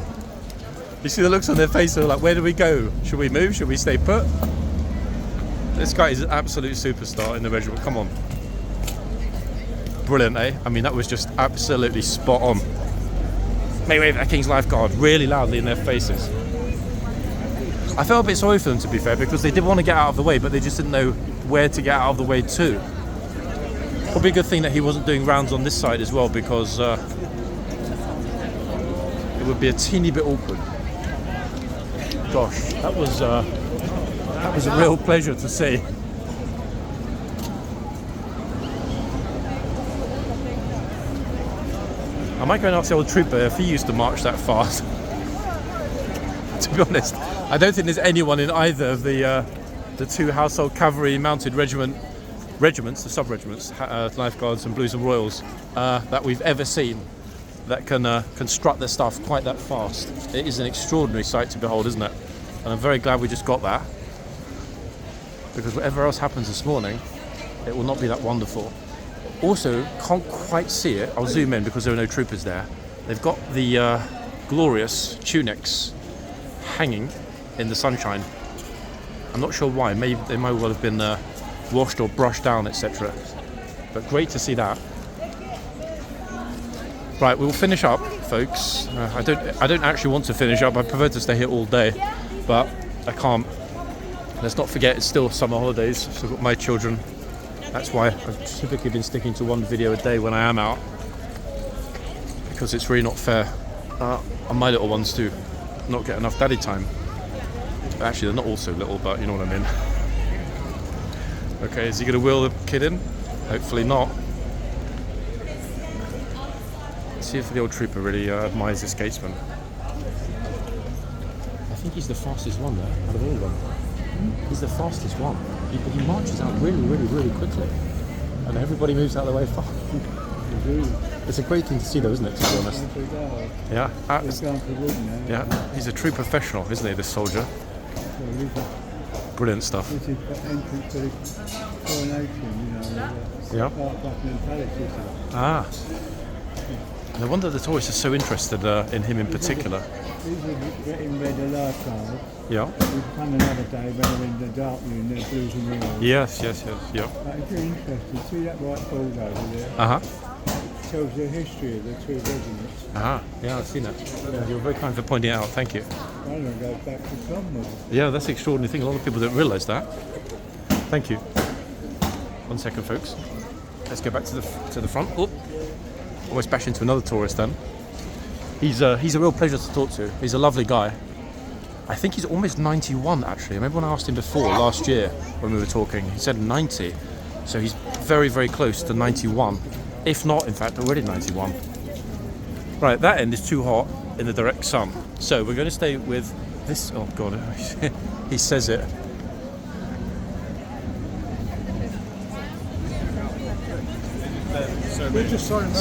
S1: You see the looks on their face, they're like, where do we go? Should we move? Should we stay put? This guy is an absolute superstar in the regiment. Come on. Brilliant, eh? I mean, that was just absolutely spot on. May wave at King's Lifeguard really loudly in their faces. I felt a bit sorry for them, to be fair, because they did want to get out of the way, but they just didn't know where to get out of the way to. Probably a good thing that he wasn't doing rounds on this side as well, because it would be a teeny bit awkward. Gosh, that was a real pleasure to see. I might go and ask the old trooper if he used to march that fast. To be honest, I don't think there's anyone in either of the two household cavalry mounted regiments, the sub-regiments, lifeguards and blues and royals, that we've ever seen that can construct their stuff quite that fast. It is an extraordinary sight to behold, isn't it? And I'm very glad we just got that, because whatever else happens this morning, it will not be that wonderful. Also, can't quite see it. I'll zoom in because there are no troopers there. They've got the glorious tunics hanging in the sunshine. I'm not sure why. Maybe they might well have been washed or brushed down, etc. But great to see that. Right, we'll finish up, folks. I don't actually want to finish up. I prefer to stay here all day, but I can't. Let's not forget it's still summer holidays, so I've got my children. That's why I've typically been sticking to one video a day when I am out, because it's really not fair on my little ones to not get enough daddy time. Actually, they're not all so little, but you know what I mean. Okay, is he going to wheel the kid in? Hopefully not. Let's see if the old trooper really admires this gatesman. I think he's the fastest one there, out of all of them. He's the fastest one. He marches out really, really, really quickly. And everybody moves out of the way fast. It's a great thing to see though, isn't it, to be honest? Yeah. Yeah. He's a true professional, isn't he, this soldier? Brilliant stuff.
S5: This is the entrance to the coronation,
S1: Yeah.
S5: Buckingham Palace.
S1: Ah. No wonder the tourists are so interested in him in particular.
S5: These are getting rid of last time.
S1: Yeah.
S5: We've come another day when they're in the dark room, they're blues and royals.
S1: Yes. Yeah.
S5: But if you're interested, see that white board over there?
S1: Uh-huh.
S5: It tells the history of the two regiments.
S1: Uh-huh. Yeah, I've seen that. Yeah, you're very kind for pointing it out. Thank you.
S5: One of them goes back to Cromwell.
S1: Yeah, that's the extraordinary thing. A lot of people don't realise that. Thank you. 1 second, folks. Let's go back to the front. Oop. Almost bashed into another tourist then. He's a real pleasure to talk to. He's a lovely guy. I think he's almost 91 actually. I remember when I asked him before last year when we were talking, he said 90. So he's very, very close to 91. If not, in fact, already 91. Right, that end is too hot in the direct sun. So we're going to stay with this. Oh God, he says it. So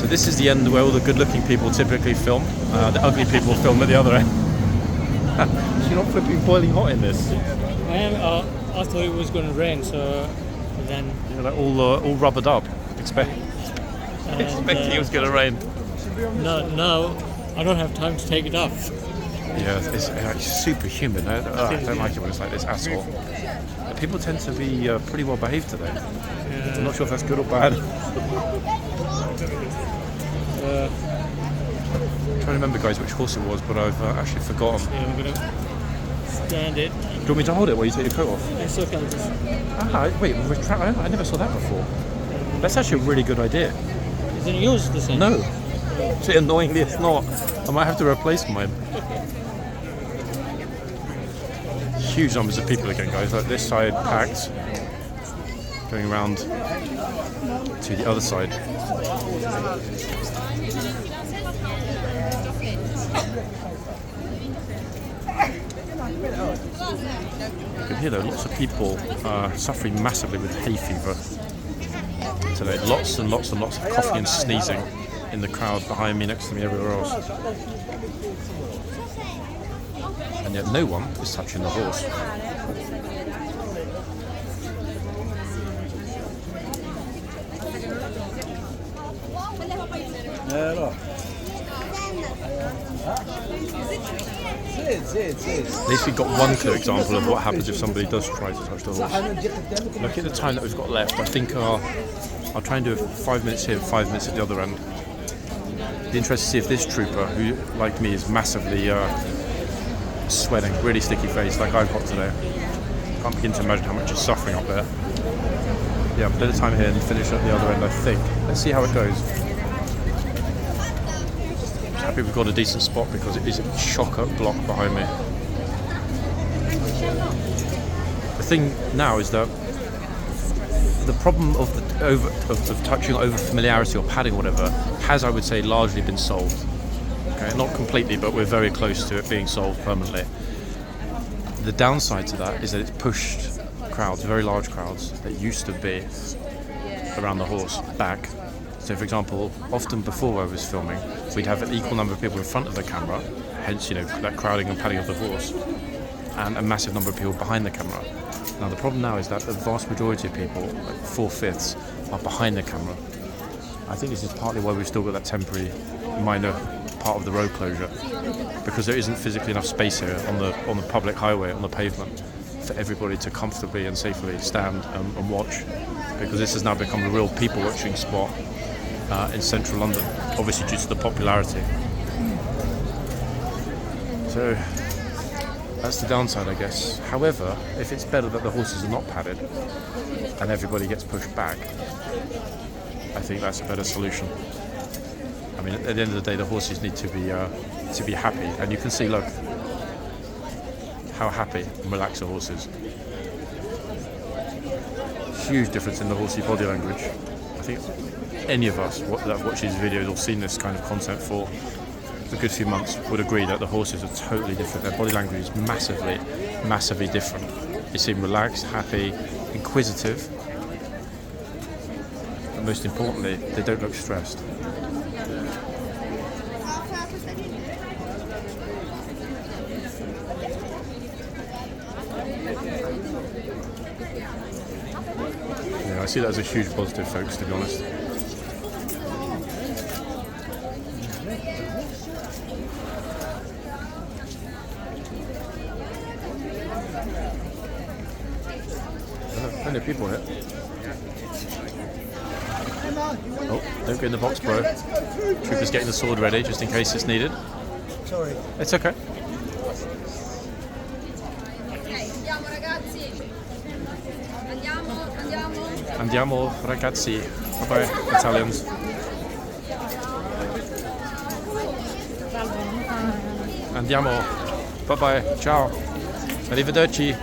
S1: this is the end where all the good-looking people typically film. The ugly people film at the other end. You're not flipping boiling hot in this.
S8: I am. I thought it was going to rain, so then.
S1: Yeah, like all rubbered up. Expecting it was going to rain.
S8: No, I don't have time to take it off.
S1: Yeah, it's super humid. I don't like it when it's like this at all. People tend to be pretty well behaved today.
S8: Yeah.
S1: I'm not sure if that's good or bad. I'm trying to remember, guys, which horse it was, but I've actually forgotten.
S8: Yeah, I'm going to stand it.
S1: Do you want me to hold it while you take your coat off?
S8: It's okay.
S1: Wait, I never saw that before. That's actually a really good idea.
S8: Isn't yours the same?
S1: No. See, annoyingly, it's not. I might have to replace mine. Huge numbers of people again, guys. Like this side packed, going around to the other side. You can hear though, lots of people suffering massively with hay fever today. Lots and lots and lots of coughing and sneezing in the crowd behind me, next to me, everywhere else. And yet no one is touching the horse. At least we've got one clear example of what happens if somebody does try to touch the horse. Look at the time that we've got left. I think I'll try and do 5 minutes here, 5 minutes at the other end. Be interested to see if this trooper, who like me is massively sweating, really sticky face like I've got today. Can't begin to imagine how much he's suffering up there. Yeah, a bit of time here and finish at the other end, I think. Let's see how it goes. I'm happy we've got a decent spot because it is a chocker block behind me. The thing now is that the problem of touching over familiarity or padding or whatever has, I would say, largely been solved. Okay, not completely, but we're very close to it being solved permanently. The downside to that is that it's pushed crowds, very large crowds that used to be around the horse, back. So, for example, often before I was filming, we'd have an equal number of people in front of the camera, hence, that crowding and padding of the horse, and a massive number of people behind the camera. Now, the problem now is that the vast majority of people, like 4/5, are behind the camera. I think this is partly why we've still got that temporary minor part of the road closure, because there isn't physically enough space here on the public highway, on the pavement, for everybody to comfortably and safely stand and watch, because this has now become a real people watching spot in central London, obviously due to the popularity. So that's the downside, I guess. However, if it's better that the horses are not padded and everybody gets pushed back, I think that's a better solution. I mean, at the end of the day, the horses need to be happy, and you can see, look, how happy and relaxed the horse is. Huge difference in the horsey body language. I think any of us that have watched these videos or seen this kind of content for a good few months would agree that the horses are totally different. Their body language is massively, massively different. They seem relaxed, happy, inquisitive, but most importantly, they don't look stressed. Yeah, I see that as a huge positive, folks, to be honest. Plenty of people here. Oh, don't get in the box, bro. Trooper's getting the sword ready, just in case it's needed.
S5: Sorry.
S1: It's okay. Andiamo, ragazzi. Bye-bye, Italians. Andiamo. Bye-bye. Ciao. Arrivederci.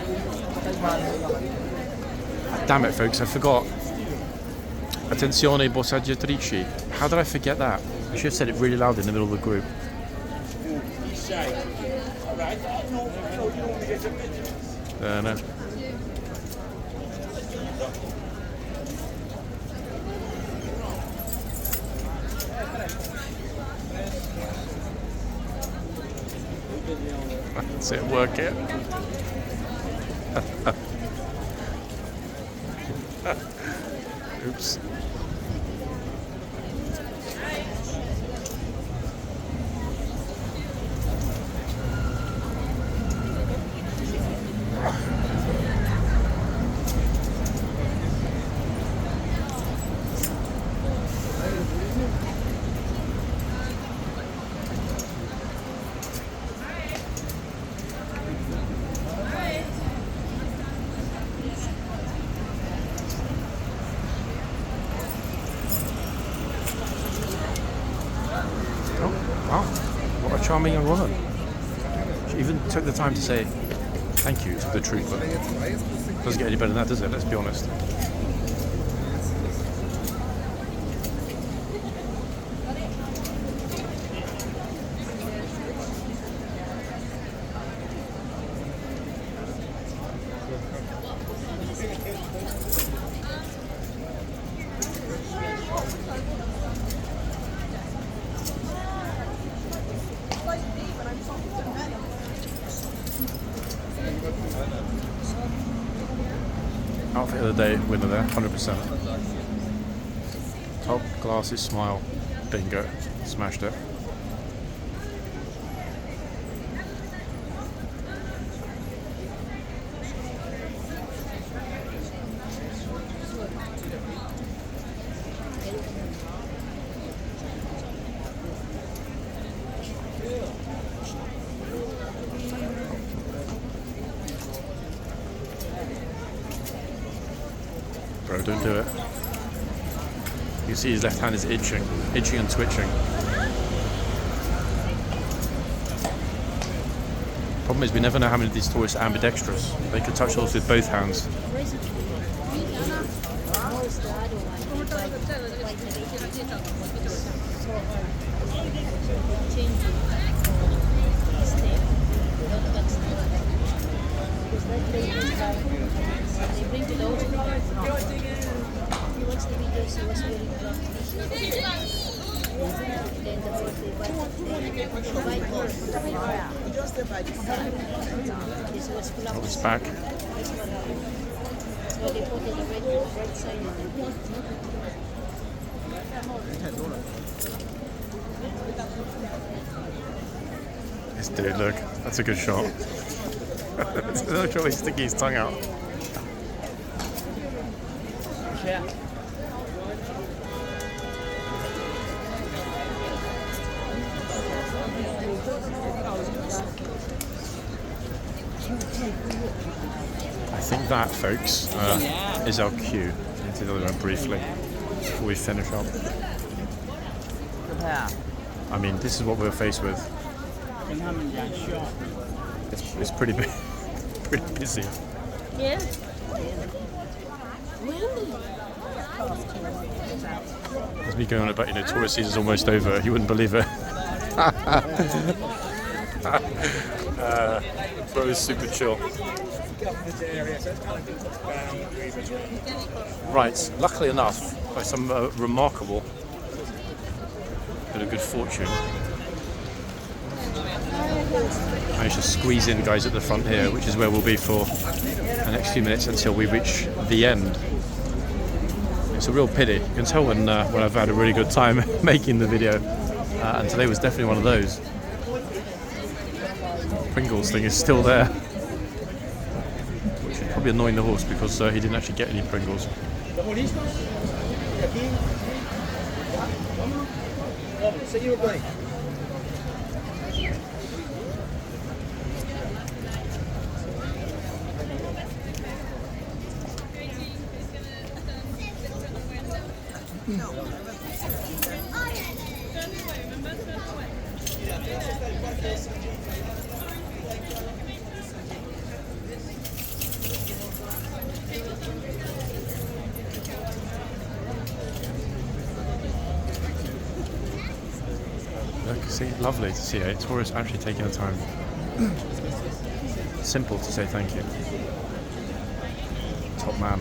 S1: Damn it, folks, I forgot. Attenzione, borseggiatrici. How did I forget that? I should have said it really loud in the middle of the group. No. That's it, work it. Oops. Wow, what a charming young woman. She even took the time to say thank you to the trooper. Doesn't get any better than that, does it? Let's be honest. Outfit of the day winner there, 100%. Top, glasses, smile, bingo, smashed it. Bro, don't do it. You can see his left hand is itching and twitching. Problem is, we never know how many of these tourists are ambidextrous. They could touch horse with both hands. Hold this back. This dude, look, that's a good shot. Look how he's sticking his tongue out. I think that, folks, is our cue. Let's do the other one briefly before we finish up. I mean, this is what we're faced with. It's pretty big, pretty busy.
S2: Yeah.
S1: There's me going on about, tourist season's almost over. You wouldn't believe it. Bro is super chill. Right, luckily enough, by some remarkable bit of good fortune, managed to squeeze in guys at the front here, which is where we'll be for the next few minutes until we reach the end. It's a real pity. You can tell when I've had a really good time making the video, and today was definitely one of those. Pringles thing is still there, which is probably annoying the horse because he didn't actually get any Pringles. Look, see, lovely to see a tourist actually taking the time. Simple to say thank you. Top man.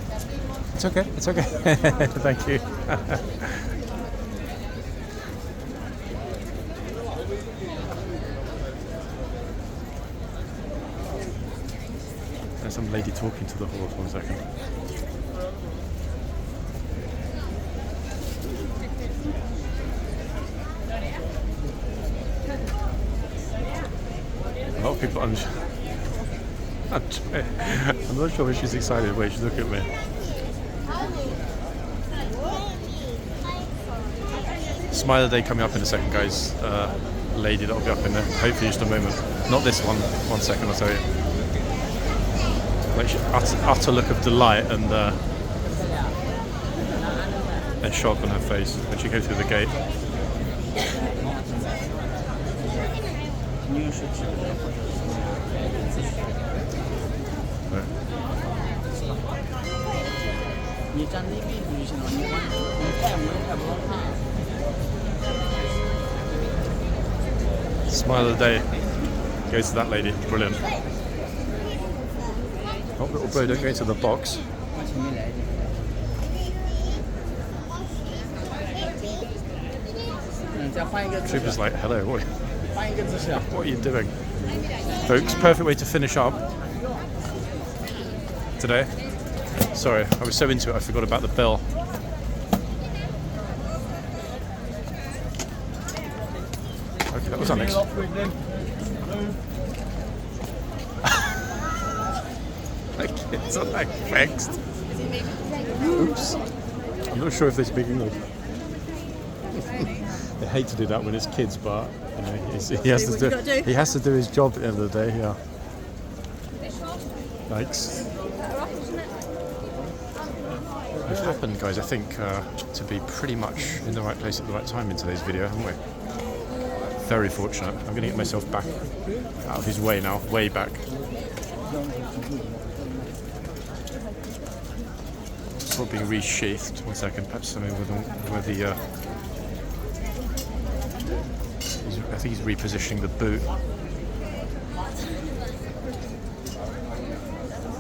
S1: It's okay, it's okay. Thank you. There's some lady talking to the horse, 1 second. lot of people. I'm not sure if she's excited. Wait, she's looking at me. Smile of the day coming up in a second, guys. Lady that'll be up in there. Hopefully, just a moment. Not this one. 1 second, I'll tell you. Like utter look of delight and shock on her face when she goes through the gate. Smile of the day goes to that lady. Brilliant. Oh, little bro, don't go into the box. Trooper's like, hello, what are you doing? Folks, perfect way to finish up today. Sorry, I was so into it I forgot about the bell. Okay, that was unexpected. My kids are like vexed. Oops. I'm not sure if they speak English. They hate to do that when it's kids, but you know, he has to do his job at the end of the day. Yeah. Thanks. We've happened, guys, I think, to be pretty much in the right place at the right time in today's video, haven't we? Very fortunate. I'm going to get myself back out of his way now, way back. Sort of being resheathed. 1 second, perhaps something where the I think he's repositioning the boot.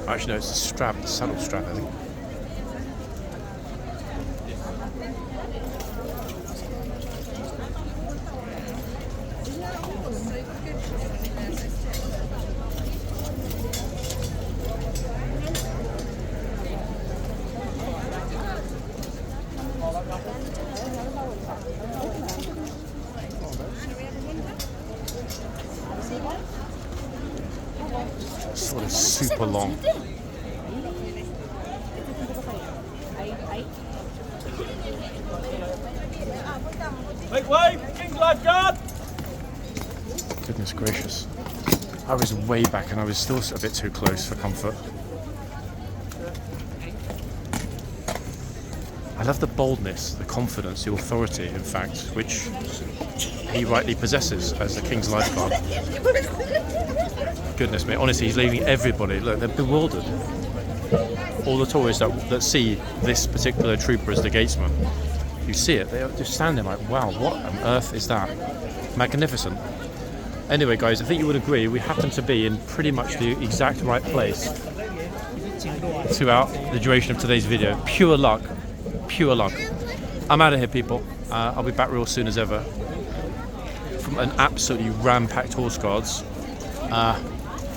S1: Actually, no, it's the strap, the saddle strap, I think. Sort of super long.
S3: Make way, Kingslifeguard!
S1: Goodness gracious. I was way back and I was still a bit too close for comfort. I love the boldness, the confidence, the authority, in fact, which he rightly possesses as the King's Lifeguard. Goodness me, honestly, he's leaving everybody, look, they're bewildered. All the tourists that see this particular trooper as the gatesman, you see it, they just stand there like, wow, what on earth is that? Magnificent. Anyway, guys, I think you would agree we happen to be in pretty much the exact right place throughout the duration of today's video. Pure luck. Pure luck. I'm out of here, people. I'll be back real soon as ever from an absolutely ram-packed horse guards.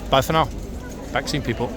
S1: Bye for now. Back soon, people.